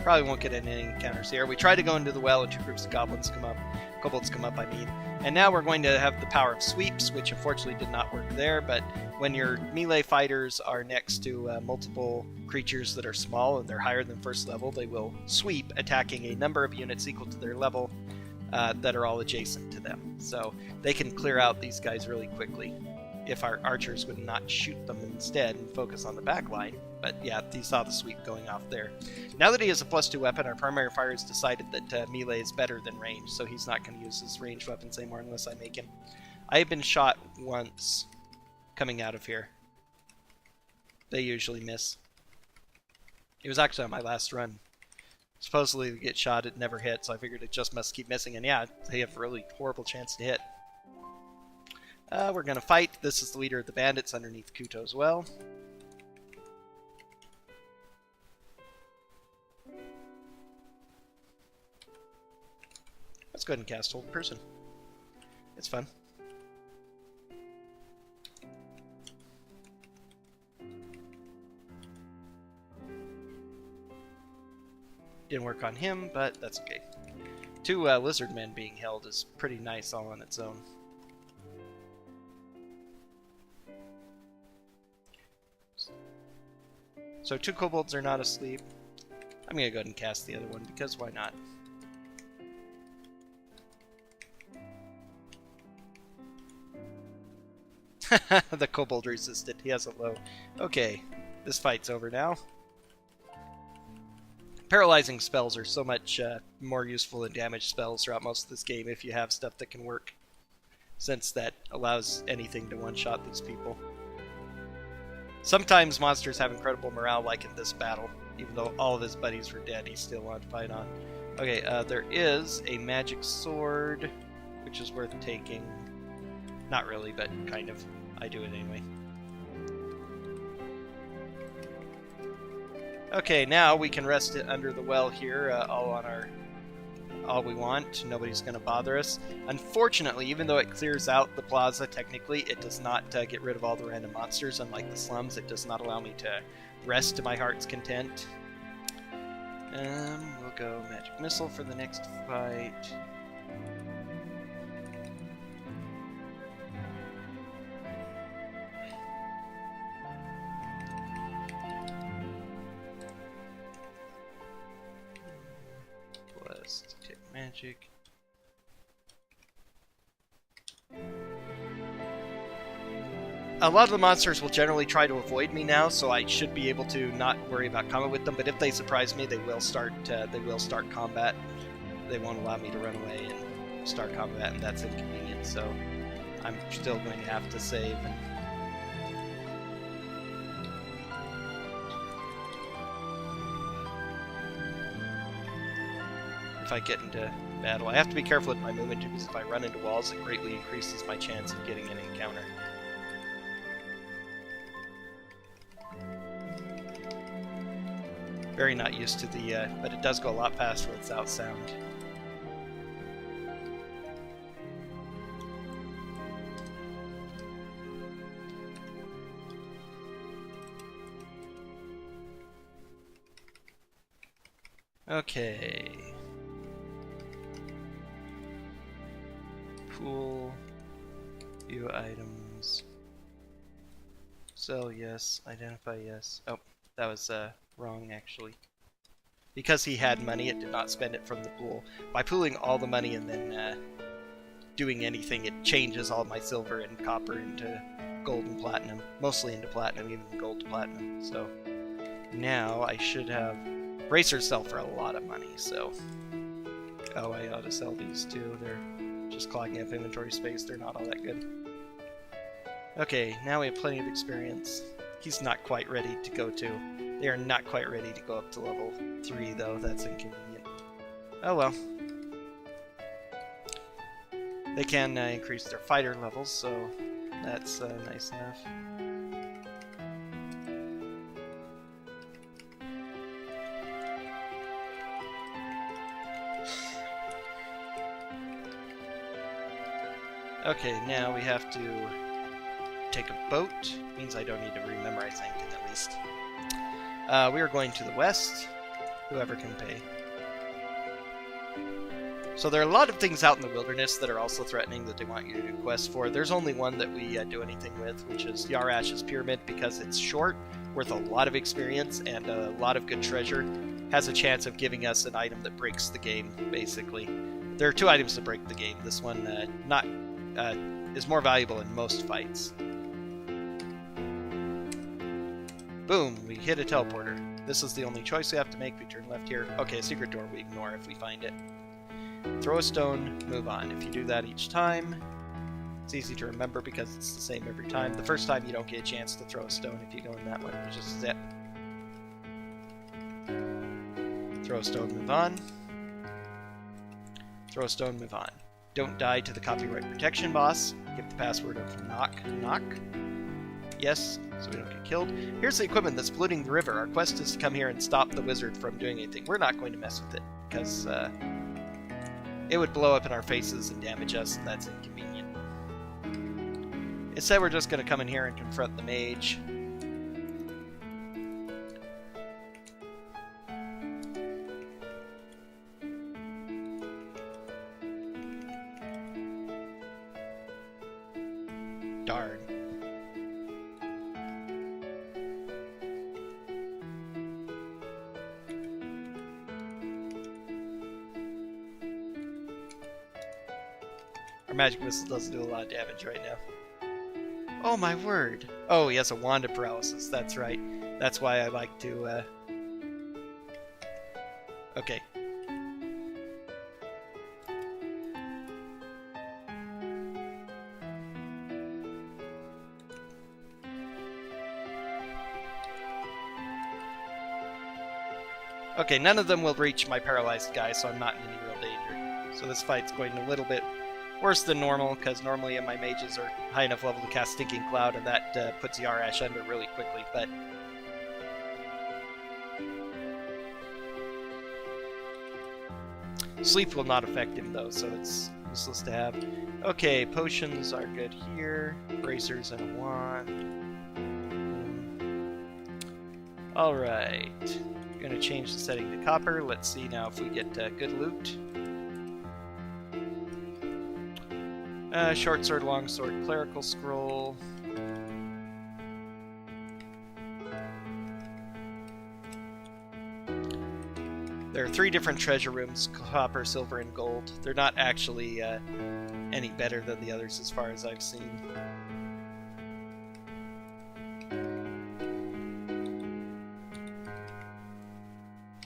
Probably won't get any encounters here. We tried to go into the well and two groups of kobolds come up, I mean. And now we're going to have the power of sweeps, which unfortunately did not work there, but when your melee fighters are next to multiple creatures that are small and they're higher than first level, they will sweep, attacking a number of units equal to their level that are all adjacent to them. So they can clear out these guys really quickly if our archers would not shoot them instead and focus on the back line. But yeah, you saw the sweep going off there. Now that he has a +2 weapon, our primary fire has decided that melee is better than range, so he's not going to use his ranged weapons anymore unless I make him. I have been shot once coming out of here. They usually miss. It was actually on my last run. Supposedly to get shot, it never hit, so I figured it just must keep missing, and yeah, they have a really horrible chance to hit. We're going to fight. This is the leader of the bandits underneath Kuto's Well. Let's go ahead and cast Hold Person. It's fun. Didn't work on him, but that's okay. 2 lizard men being held is pretty nice all on its own. So 2 kobolds are not asleep. I'm going to go ahead and cast the other one, because why not? The kobold resisted. He has a low. Okay, this fight's over now. Paralyzing spells are so much more useful than damage spells throughout most of this game if you have stuff that can work, since that allows anything to one-shot these people. Sometimes monsters have incredible morale, like in this battle. Even though all of his buddies were dead, he still wanted to fight on. Okay, there is a magic sword, which is worth taking. Not really, but kind of. I do it anyway. Okay, now we can rest it under the well here, all we want. Nobody's going to bother us. Unfortunately, even though it clears out the plaza, technically, it does not get rid of all the random monsters. Unlike the slums, it does not allow me to rest to my heart's content. We'll go Magic Missile for the next fight. magic. A lot of the monsters will generally try to avoid me now, so I should be able to not worry about combat with them. But if they surprise me, they will start combat. They won't allow me to run away and start combat, and that's inconvenient. So I'm still going to have to save. If I get into battle, I have to be careful with my movement too, because if I run into walls, it greatly increases my chance of getting an encounter. Very not used to the, but it does go a lot faster without sound. Okay. Pool. View items. Sell, yes. Identify, yes. Oh, that was, wrong, actually. Because he had money, it did not spend it from the pool. By pooling all the money and then doing anything, it changes all my silver and copper into gold and platinum. Mostly into platinum, even gold to platinum. So now I should have... Bracers sell for a lot of money, so... Oh, I ought to sell these too. They're just clogging up inventory space. They're not all that good. Okay, now we have plenty of experience. He's not quite ready to go to. They are not quite ready to go up to level 3, though. That's inconvenient. Oh well. They can increase their fighter levels, so that's nice enough. Okay, now we have to take a boat. Means I don't need to rememorize anything, at least. We are going to the west. Whoever can pay. So there are a lot of things out in the wilderness that are also threatening that they want you to do quests for. There's only one that we do anything with, which is Yarash's Pyramid, because it's short, worth a lot of experience, and a lot of good treasure. Has a chance of giving us an item that breaks the game, basically. There are 2 items to break the game. This one is more valuable in most fights. Boom, we hit a teleporter. This is the only choice we have to make. We turn left here. Okay, a secret door we ignore if we find it. Throw a stone, move on. If you do that each time, it's easy to remember because it's the same every time. The first time you don't get a chance to throw a stone if you go in that one. You just zip. Throw a stone, move on. Throw a stone, move on. Don't die to the copyright protection boss. Give the password of knock, knock. Yes, so we don't get killed. Here's the equipment that's polluting the river. Our quest is to come here and stop the wizard from doing anything. We're not going to mess with it, because it would blow up in our faces and damage us, and that's inconvenient. Instead, we're just going to come in here and confront the mage. Darn. Our magic missile doesn't do a lot of damage right now. Oh my word! Oh, he has a wand of paralysis, that's right. That's why I like to, Okay. Okay, none of them will reach my paralyzed guy, so I'm not in any real danger. So this fight's going a little bit worse than normal, because normally my mages are high enough level to cast Stinking Cloud, and that puts Yarash under really quickly, but... Sleep will not affect him, though, so it's useless to have. Okay, potions are good here. Bracers and a wand. Alright. Gonna change the setting to copper. Let's see now if we get good loot. Short sword, long sword, clerical scroll. There are 3 different treasure rooms, copper, silver, and gold. They're not actually any better than the others as far as I've seen.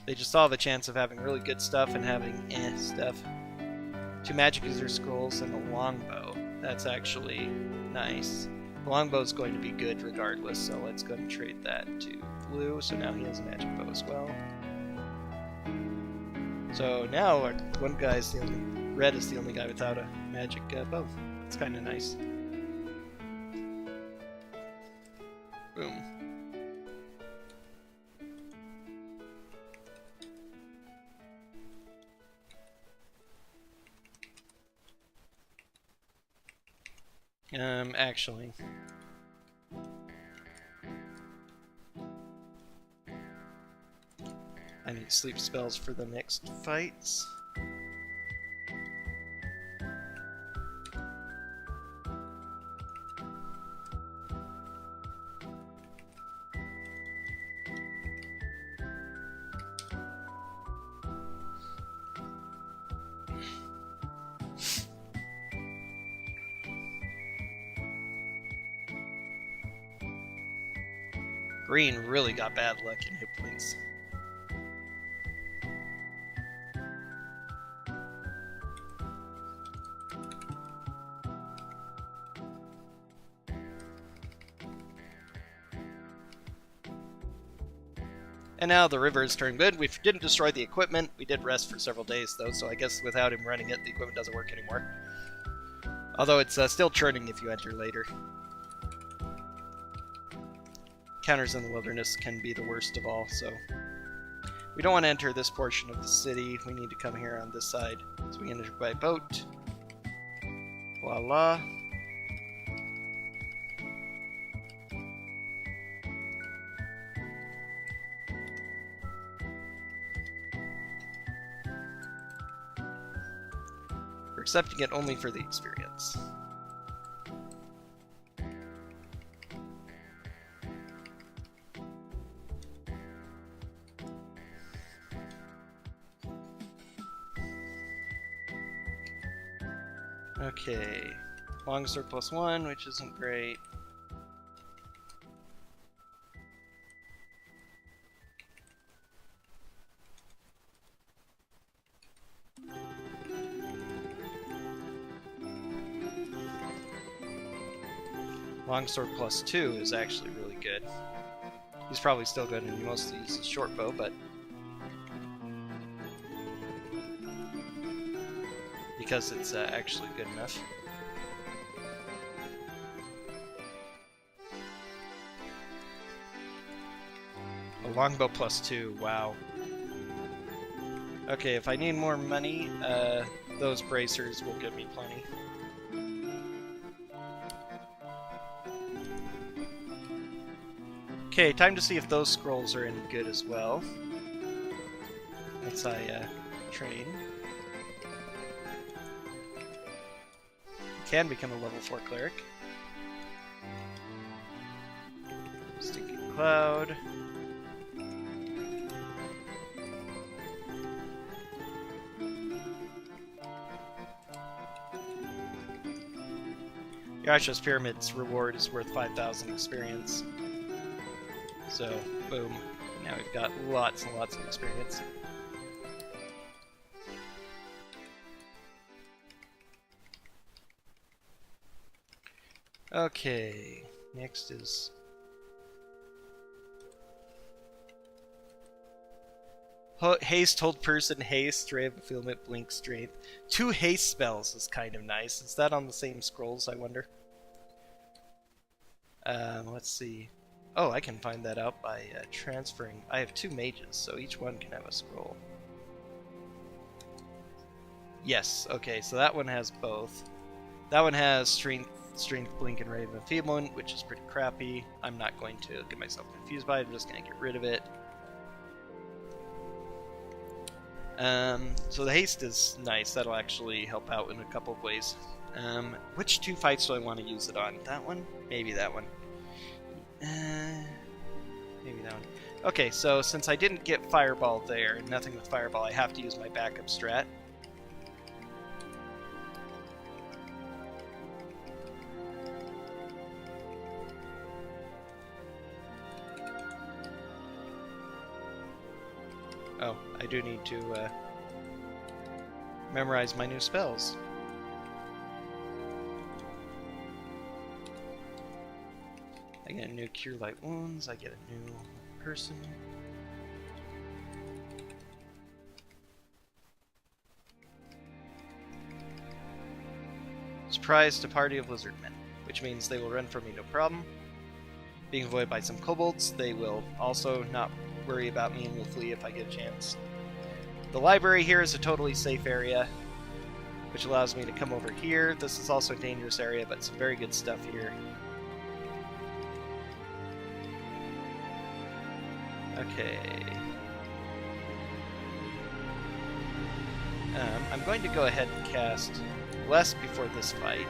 They just all have a chance of having really good stuff and having stuff. 2 magic user scrolls and a longbow. That's actually nice. The longbow is going to be good regardless, so let's go and trade that to blue. So now he has a magic bow as well. So now one guy's the only red is the only guy without a magic bow. It's kind of nice. Boom. Actually, I need sleep spells for the next fights. Green really got bad luck in hit points. And now the river has turned good. We didn't destroy the equipment. We did rest for several days though, so I guess without him running it, the equipment doesn't work anymore. Although it's still churning if you enter later. Counters in the wilderness can be the worst of all, so we don't want to enter this portion of the city. We need to come here on this side. So we enter by boat. Voila. We're accepting it only for the experience. Okay, longsword +1, which isn't great. Longsword +2 is actually really good. He's probably still going to mostly use his short bow, but because it's actually good enough. A longbow +2, wow. Okay, if I need more money, those bracers will give me plenty. Okay, time to see if those scrolls are any good as well. Once I train. Can become a level 4 cleric. Stinking Cloud. Yarash's Pyramid's reward is worth 5,000 experience. So, boom. Now we've got lots and lots of experience. Okay, next is haste, hold person, haste, ray of fulfillment, blink, strength. 2 haste spells is kind of nice. Is that on the same scrolls, I wonder? Let's see. Oh, I can find that out by transferring. I have 2 mages, so each one can have a scroll. Yes, okay, so that one has both. That one has strength, blink, and ray of enfeeblement, which is pretty crappy. I'm not going to get myself confused by it. I'm just going to get rid of it. So the haste is nice. That'll actually help out in a couple of ways. Which 2 fights do I want to use it on? That one? Maybe that one. Maybe that one. Okay, so since I didn't get Fireball there, and nothing with Fireball, I have to use my backup strat. Oh, I do need to memorize my new spells. I get a new Cure Light Wounds, I get a new person. Surprised a party of lizardmen, which means they will run from me no problem. Being avoided by some kobolds, they will also not worry about me and will flee if I get a chance. The library here is a totally safe area, which allows me to come over here. This is also a dangerous area, but some very good stuff here. Okay. I'm going to go ahead and cast Bless before this fight.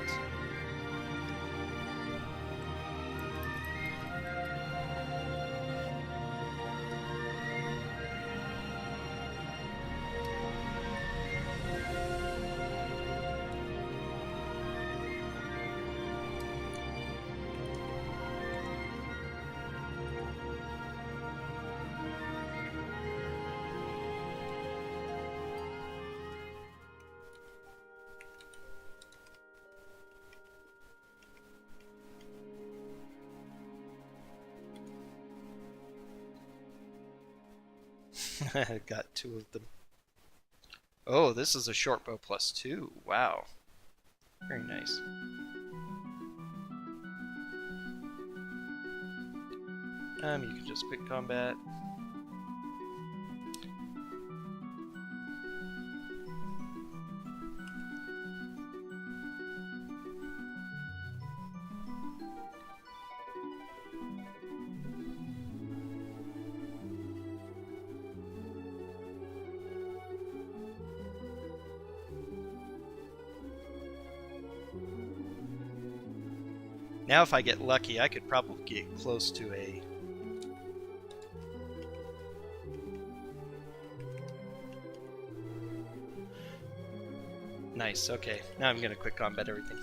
I got 2 of them. Oh, this is a short bow +2. Wow. Very nice. You can just quick combat. Now if I get lucky, I could probably get close to a... Nice, okay. Now I'm gonna quick combat everything.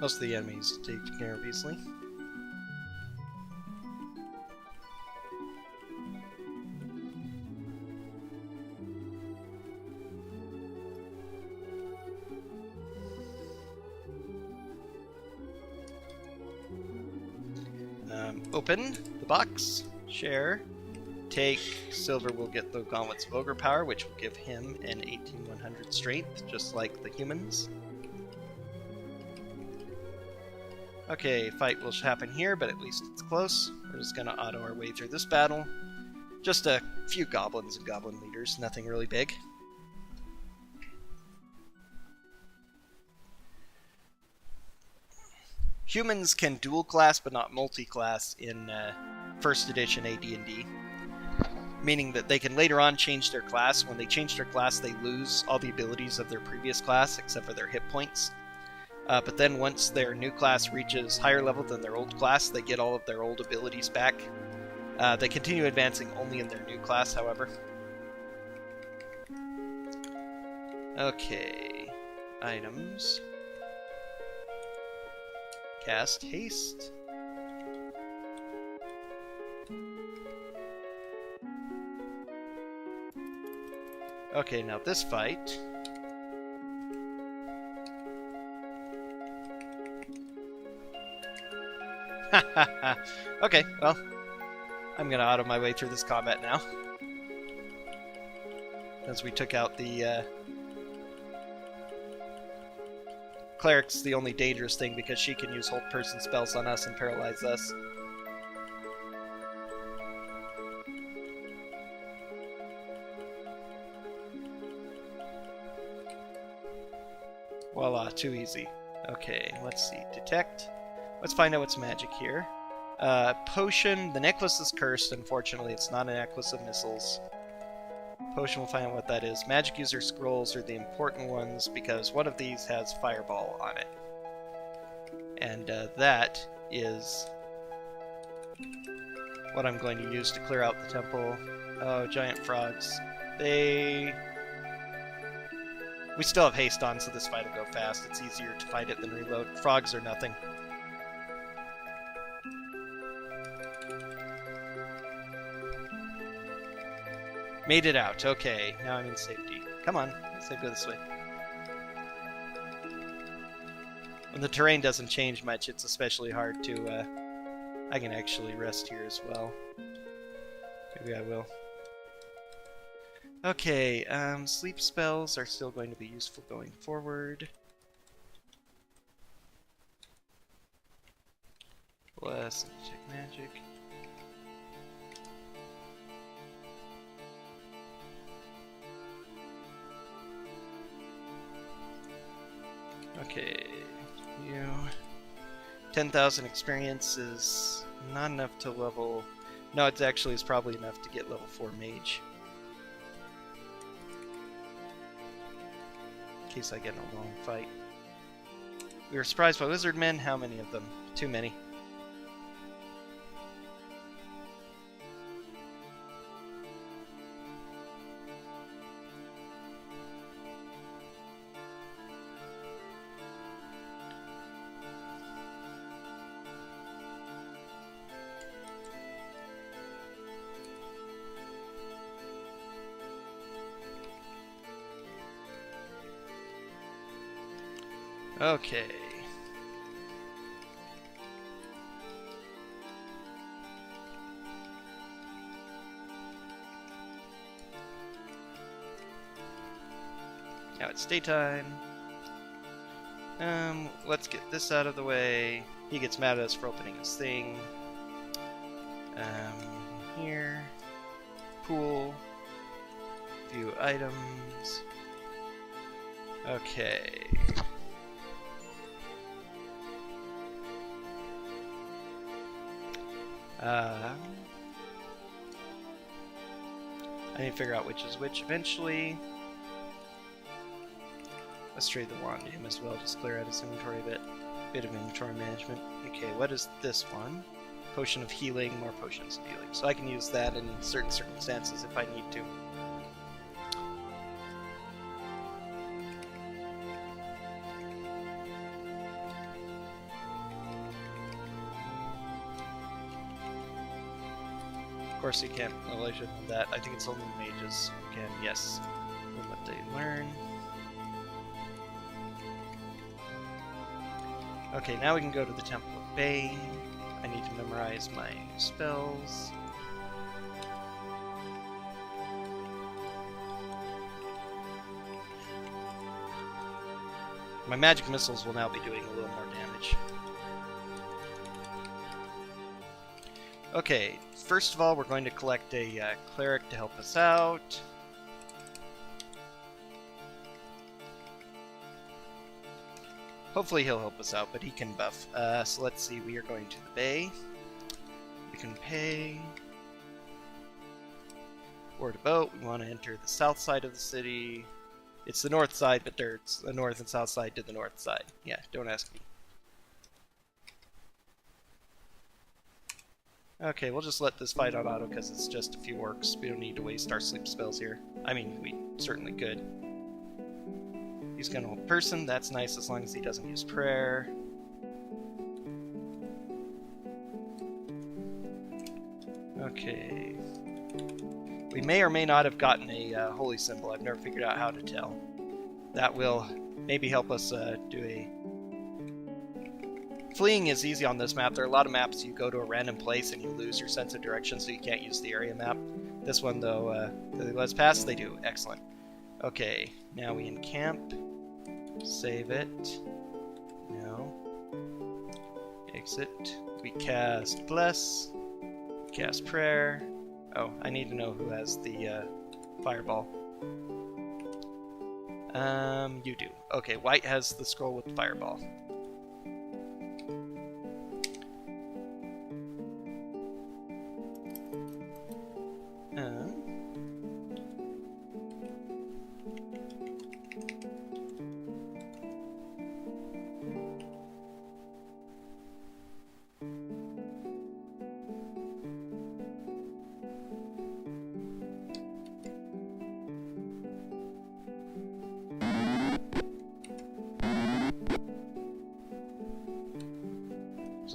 Most of the enemies taken care of easily. Open the box, share, take. Silver will get the Gauntlets of Ogre Power, which will give him an 18,100 strength, just like the humans. Okay, fight will happen here, but at least it's close. We're just going to auto our way through this battle. Just a few goblins and goblin leaders, nothing really big. Humans can dual class, but not multi-class in first edition AD&D, meaning that they can later on change their class. When they change their class, they lose all the abilities of their previous class, except for their hit points. But then once their new class reaches higher level than their old class, they get all of their old abilities back. They continue advancing only in their new class, however. Okay, items. Cast Haste. Okay, now this fight. Okay, well, I'm gonna auto my way through this combat now. As we took out the Cleric's the only dangerous thing because she can use hold person spells on us and paralyze us. Voila, too easy. Okay, let's see. Detect. Let's find out what's magic here. Potion. The necklace is cursed, unfortunately. It's not a necklace of missiles. Potion, we'll find out what that is. Magic user scrolls are the important ones because one of these has Fireball on it. And that is what I'm going to use to clear out the temple. Oh, giant frogs. We still have haste on, so this fight will go fast. It's easier to fight it than reload. Frogs are nothing. Made it out. Okay, now I'm in safety. Come on, let's go this way. When the terrain doesn't change much, it's especially hard to... I can actually rest here as well. Maybe I will. Okay, sleep spells are still going to be useful going forward. Bless, check magic. Okay, you... 10,000 experience is not enough to level... No, it actually is probably enough to get level 4 mage. In case I get in a long fight. We were surprised by wizard men. How many of them? Too many. Okay. Now it's daytime. Let's get this out of the way. He gets mad at us for opening his thing. Here. Pool. View items. Okay. I need to figure out which is which eventually. Let's trade the wand to him as well, just clear out his inventory a bit of inventory management. Okay, what is this one? Potion of healing, more potions of healing. So I can use that in certain circumstances if I need to. Of course you can't, well I should have that. I think it's only mages who can, yes. What they learn. Okay, now we can go to the Temple of Bane. I need to memorize my spells. My magic missiles will now be doing a little more damage. Okay, first of all, we're going to collect a cleric to help us out. Hopefully he'll help us out, but he can buff. So let's see, we are going to the bay. We can pay. Board a boat. We want to enter the south side of the city. It's the north side, but it's the north and south side to the north side. Yeah, don't ask me. Okay, we'll just let this fight on auto because it's just a few orcs. We don't need to waste our sleep spells here. I mean, we certainly could. He's gonna hold person, that's nice as long as he doesn't use prayer. Okay. We may or may not have gotten a holy symbol. I've never figured out how to tell. That will maybe help us do a... Fleeing is easy on this map. There are a lot of maps you go to a random place and you lose your sense of direction, so you can't use the area map. This one, though, do they let us pass? They do. Excellent. Okay, now we encamp. Save it. No. Exit. We cast Bless. Cast Prayer. Oh, I need to know who has the Fireball. You do. Okay, White has the scroll with the Fireball.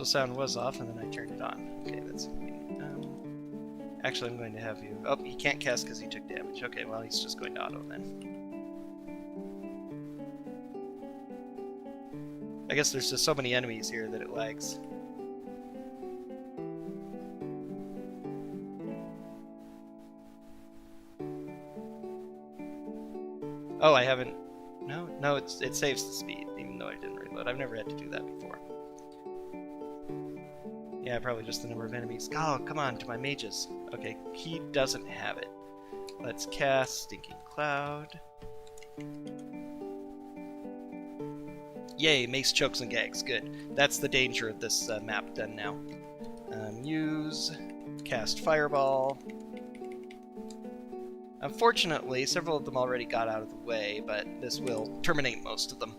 sound was off, and then I turned it on. Okay, that's actually, I'm going to have you... Oh, he can't cast because he took damage. Okay, well, he's just going to auto then. I guess there's just so many enemies here that it lags. Oh, I haven't... No, it saves the speed, even though I didn't reload. I've never had to do that before. Yeah, probably just the number of enemies. Oh, come on, to my mages. Okay, he doesn't have it. Let's cast Stinking Cloud. Yay, mace, chokes, and gags. Good. That's the danger of this map done now. Use, cast Fireball. Unfortunately, several of them already got out of the way, but this will terminate most of them.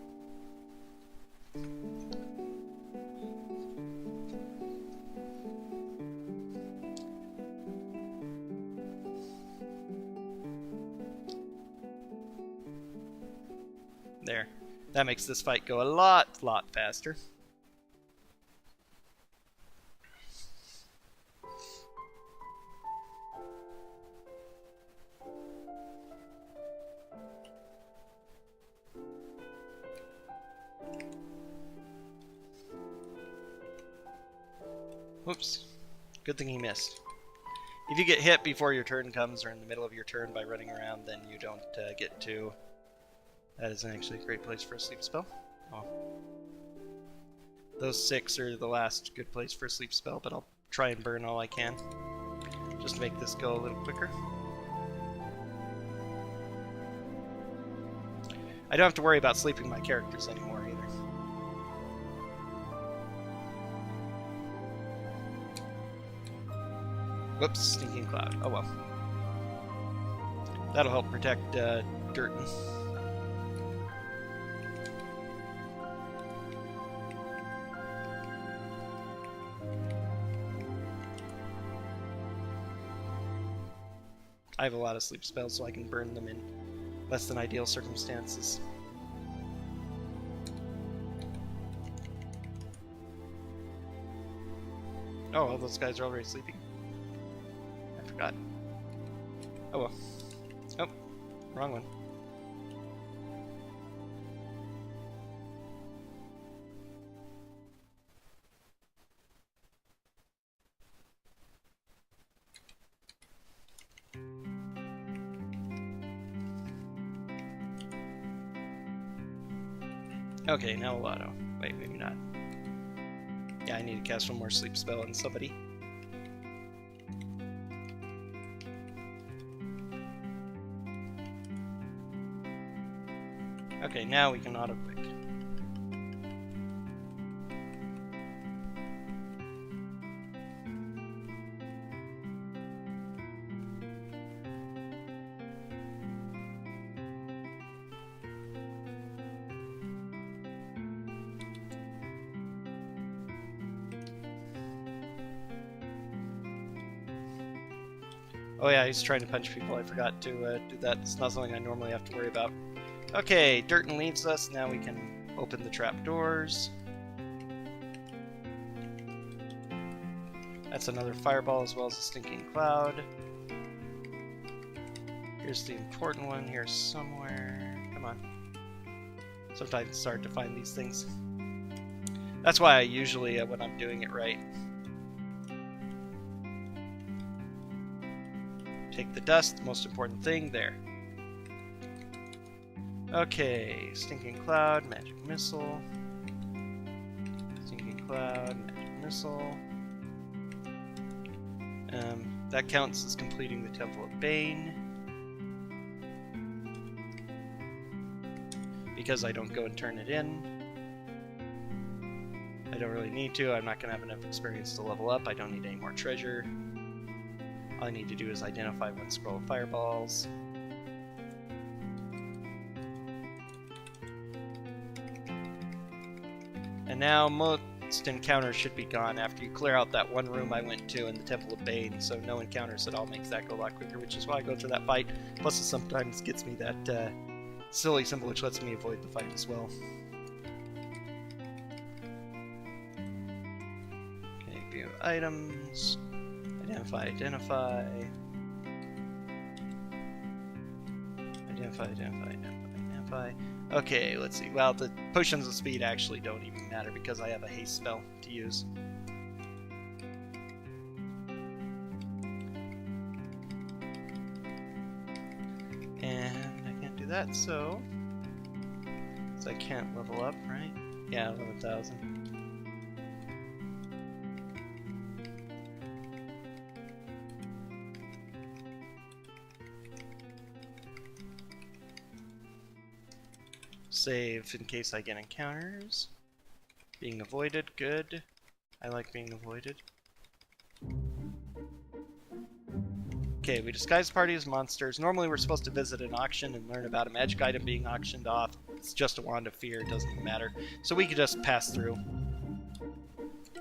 There. That makes this fight go a lot faster. Whoops. Good thing he missed. If you get hit before your turn comes or in the middle of your turn by running around, then you don't get to... That isn't actually a great place for a sleep spell. Oh. Those 6 are the last good place for a sleep spell, but I'll try and burn all I can. Just to make this go a little quicker. I don't have to worry about sleeping my characters anymore either. Whoops, Stinking Cloud. Oh well. That'll help protect Durton. I have a lot of sleep spells, so I can burn them in less than ideal circumstances. Oh, well, those guys are already sleeping. I forgot. Oh well. Oh, wrong one. Okay, now we'll auto. Wait, maybe not. Yeah, I need to cast one more sleep spell on somebody. Okay, now we can auto quick. Oh yeah, he's trying to punch people. I forgot to do that. It's not something I normally have to worry about. Okay, Durton leaves us. Now we can open the trapdoors. That's another fireball as well as a Stinking Cloud. Here's the important one here somewhere. Come on. Sometimes it's hard to find these things. That's why I usually, when I'm doing it right, take the dust, the most important thing, there. Okay, Stinking Cloud, Magic Missile. Stinking Cloud, Magic Missile. That counts as completing the Temple of Bane. Because I don't go and turn it in. I don't really need to. I'm not going to have enough experience to level up. I don't need any more treasure. All I need to do is identify one scroll of fireballs. And now most encounters should be gone after you clear out that one room I went to in the Temple of Bane, so no encounters at all makes that go a lot quicker, which is why I go through that fight. Plus it sometimes gets me that silly symbol which lets me avoid the fight as well. items. Identify, identify. Identify, identify, identify, identify. Okay, let's see. Well, the potions of speed actually don't even matter because I have a haste spell to use. And I can't do that, so I can't level up, right? Yeah, 11,000. Save in case I get encounters. Being avoided, good. I like being avoided. Okay, we disguise party as monsters. Normally we're supposed to visit an auction and learn about a magic item being auctioned off. It's just a wand of fear, it doesn't even matter. So we could just pass through.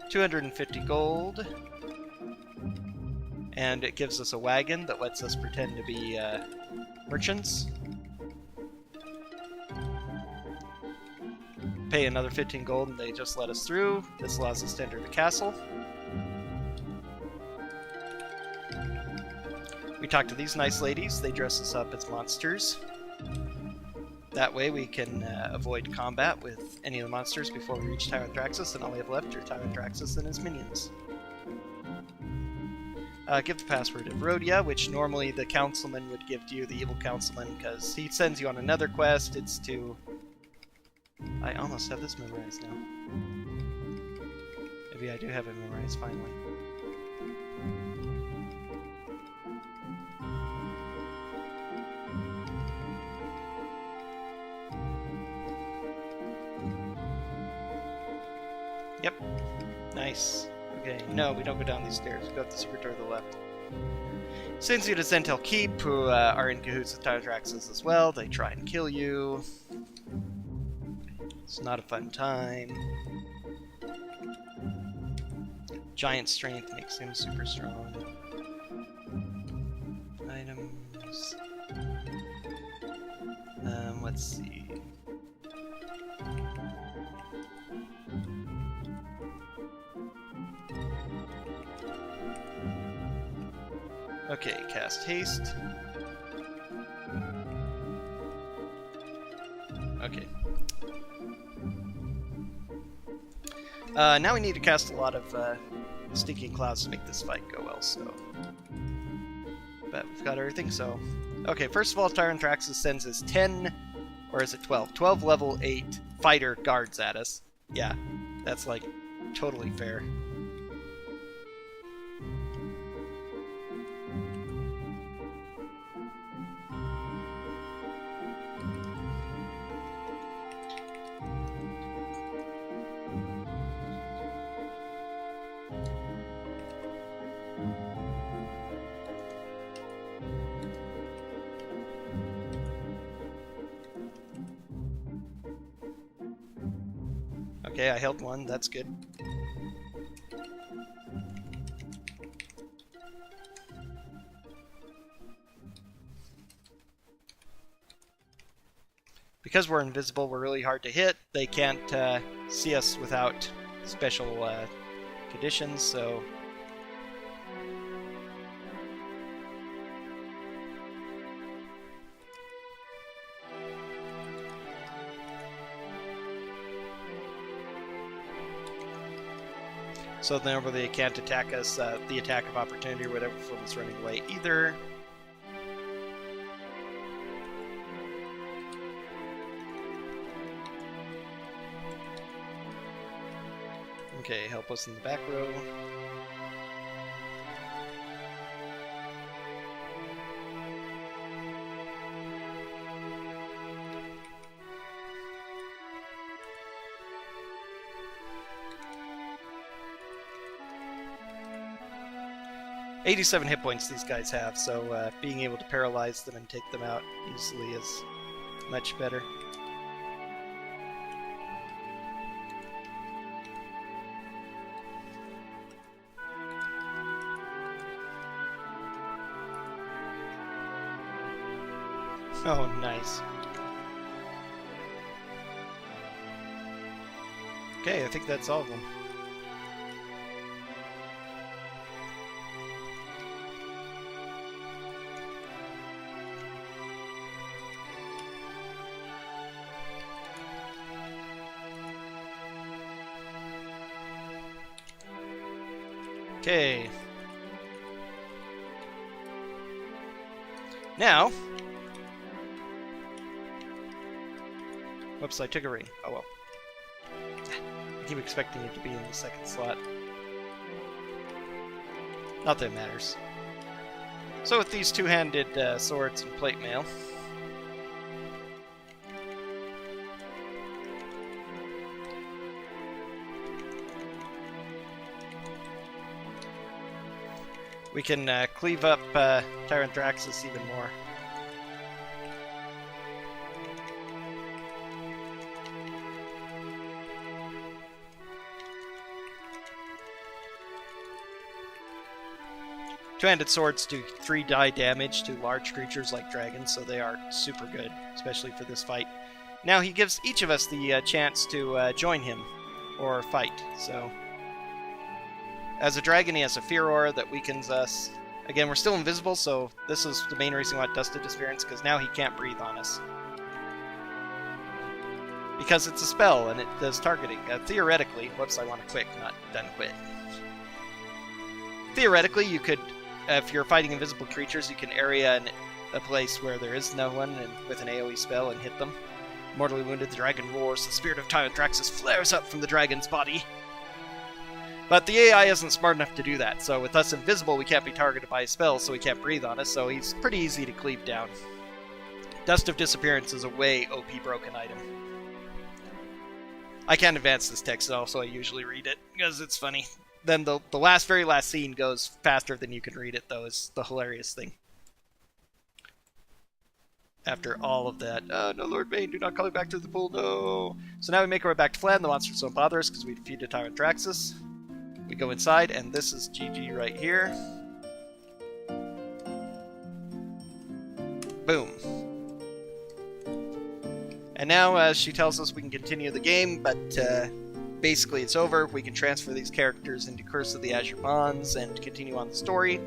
250 gold. And it gives us a wagon that lets us pretend to be merchants. Pay another 15 gold and they just let us through. This allows us to enter the castle. We talk to these nice ladies. They dress us up as monsters. That way we can avoid combat with any of the monsters before we reach Tyranthraxus, and all we have left are Tyranthraxus and his minions. Give the password to Rhodia, which normally the councilman would give to you, the evil councilman, because he sends you on another quest. It's to... I almost have this memorized now. Maybe I do have it memorized finally. Yep. Nice. Okay, no, we don't go down these stairs. We go up the secret door to the left. Sends you to Zentel Keep, who are in cahoots with Tyranthraxus as well. They try and kill you. It's not a fun time. Giant strength makes him super strong. Items. Let's see. Okay, cast haste. Okay. Now we need to cast a lot of stinking clouds to make this fight go well, so... But we've got everything, so... Okay, first of all, Tyranthraxus sends his 10, or is it 12? 12 level 8 fighter guards at us. Yeah, that's like totally fair. Okay, I held one, that's good. Because we're invisible, we're really hard to hit. They can't see us without special conditions, so... So then they can't attack us, the attack of opportunity or whatever from us running away either. Okay, help us in the back row. $87 hit points these guys have, so being able to paralyze them and take them out easily is much better. Oh, nice. Okay, I think that's all of them. Okay. Now... Whoops, I took a ring. Oh well. I keep expecting it to be in the second slot. Not that it matters. So with these two-handed swords and plate mail... we can cleave up Tyranthraxus even more. Two-handed swords do 3 die damage to large creatures like dragons, so they are super good, especially for this fight. Now he gives each of us the chance to join him, or fight, so... As a dragon, he has a fear aura that weakens us. Again, we're still invisible, so this is the main reason why it does to disappearance, because now he can't breathe on us. Because it's a spell, and it does targeting. Theoretically, whoops, I want to quick, not done quit. Theoretically, you could, if you're fighting invisible creatures, you can area a place where there is no one and with an AoE spell and hit them. Mortally wounded, the dragon roars. The spirit of Tyranthraxus flares up from the dragon's body. But the AI isn't smart enough to do that, so with us invisible, we can't be targeted by his spells, so he can't breathe on us, so he's pretty easy to cleave down. Dust of Disappearance is a way OP broken item. I can't advance this text at all, so I usually read it, because it's funny. Then the very last scene goes faster than you can read it, though, is the hilarious thing. After all of that, no, Lord Bane, do not call me back to the pool, no! So now we make our way back to Phlan. The monsters don't bother us, because we defeated Tyranthraxus. We go inside, and this is GG right here. Boom. And now she tells us we can continue the game, but basically it's over. We can transfer these characters into Curse of the Azure Bonds and continue on the story.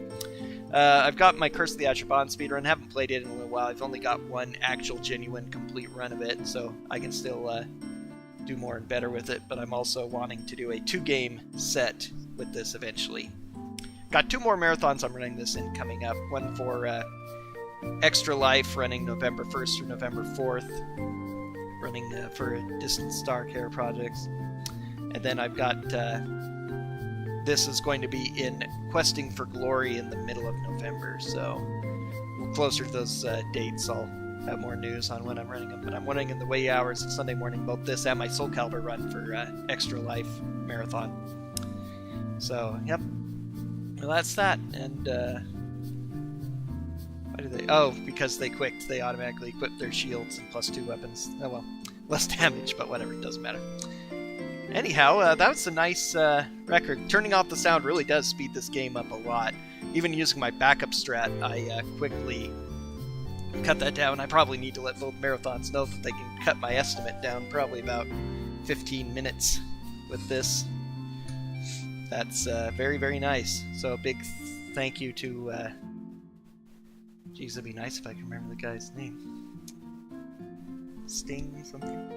I've got my Curse of the Azure Bonds speedrun. Haven't played it in a little while. I've only got one actual, genuine, complete run of it, so I can still do more and better with it, but I'm also wanting to do a 2-game set with this eventually. Got 2 more marathons I'm running this in coming up. One for Extra Life, running November 1st or November 4th, running for Distant Star Care projects. And then I've got, this is going to be in Questing for Glory in the middle of November, so closer to those dates I'll have more news on when I'm running them, but I'm running in the wee hours of Sunday morning, both this and my Soul Calibur run for Extra Life Marathon. So, yep. Well, that's that, and, why do they... Oh, because they quicked, they automatically equip their shields and +2 weapons. Oh well, less damage, but whatever, it doesn't matter. Anyhow, that was a nice record. Turning off the sound really does speed this game up a lot. Even using my backup strat, I quickly cut that down. I probably need to let both marathons know that they can cut my estimate down probably about 15 minutes with this. That's very, very nice. So a big thank you to... Geez, it'd be nice if I could remember the guy's name. Sting something?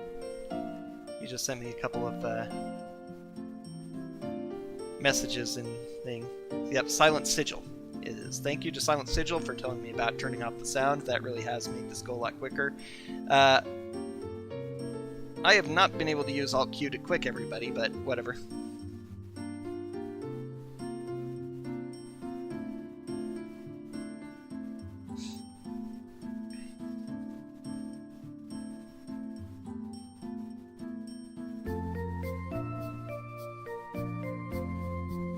He just sent me a couple of messages and thing. Yep, Silent Sigil. Thank you to Silent Sigil for telling me about turning off the sound. That really has made this go a lot quicker. I have not been able to use Alt-Q to quick everybody, but whatever.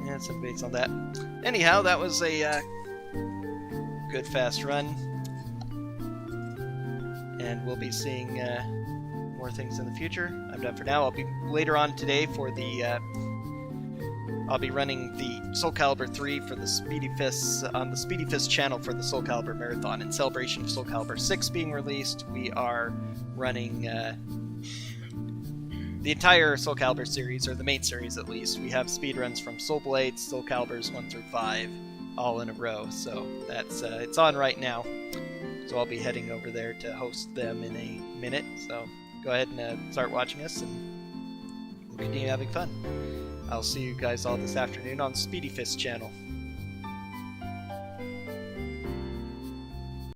Yeah, some debates on that. Anyhow, that was a good fast run, and we'll be seeing more things in the future. I'm done for now. I'll be later on today for the I'll be running the Soul Calibur 3 for the Speedy Fists on the Speedy Fist channel for the Soul Calibur Marathon. In celebration of Soul Calibur 6 being released, we are running the entire Soul Calibur series, or the main series at least. We have speedruns from Soul Blades, Soul Caliburs 1 through 5, all in a row. So that's it's on right now. So I'll be heading over there to host them in a minute. So go ahead and start watching us, and we'll continue having fun. I'll see you guys all this afternoon on Speedy Fist channel.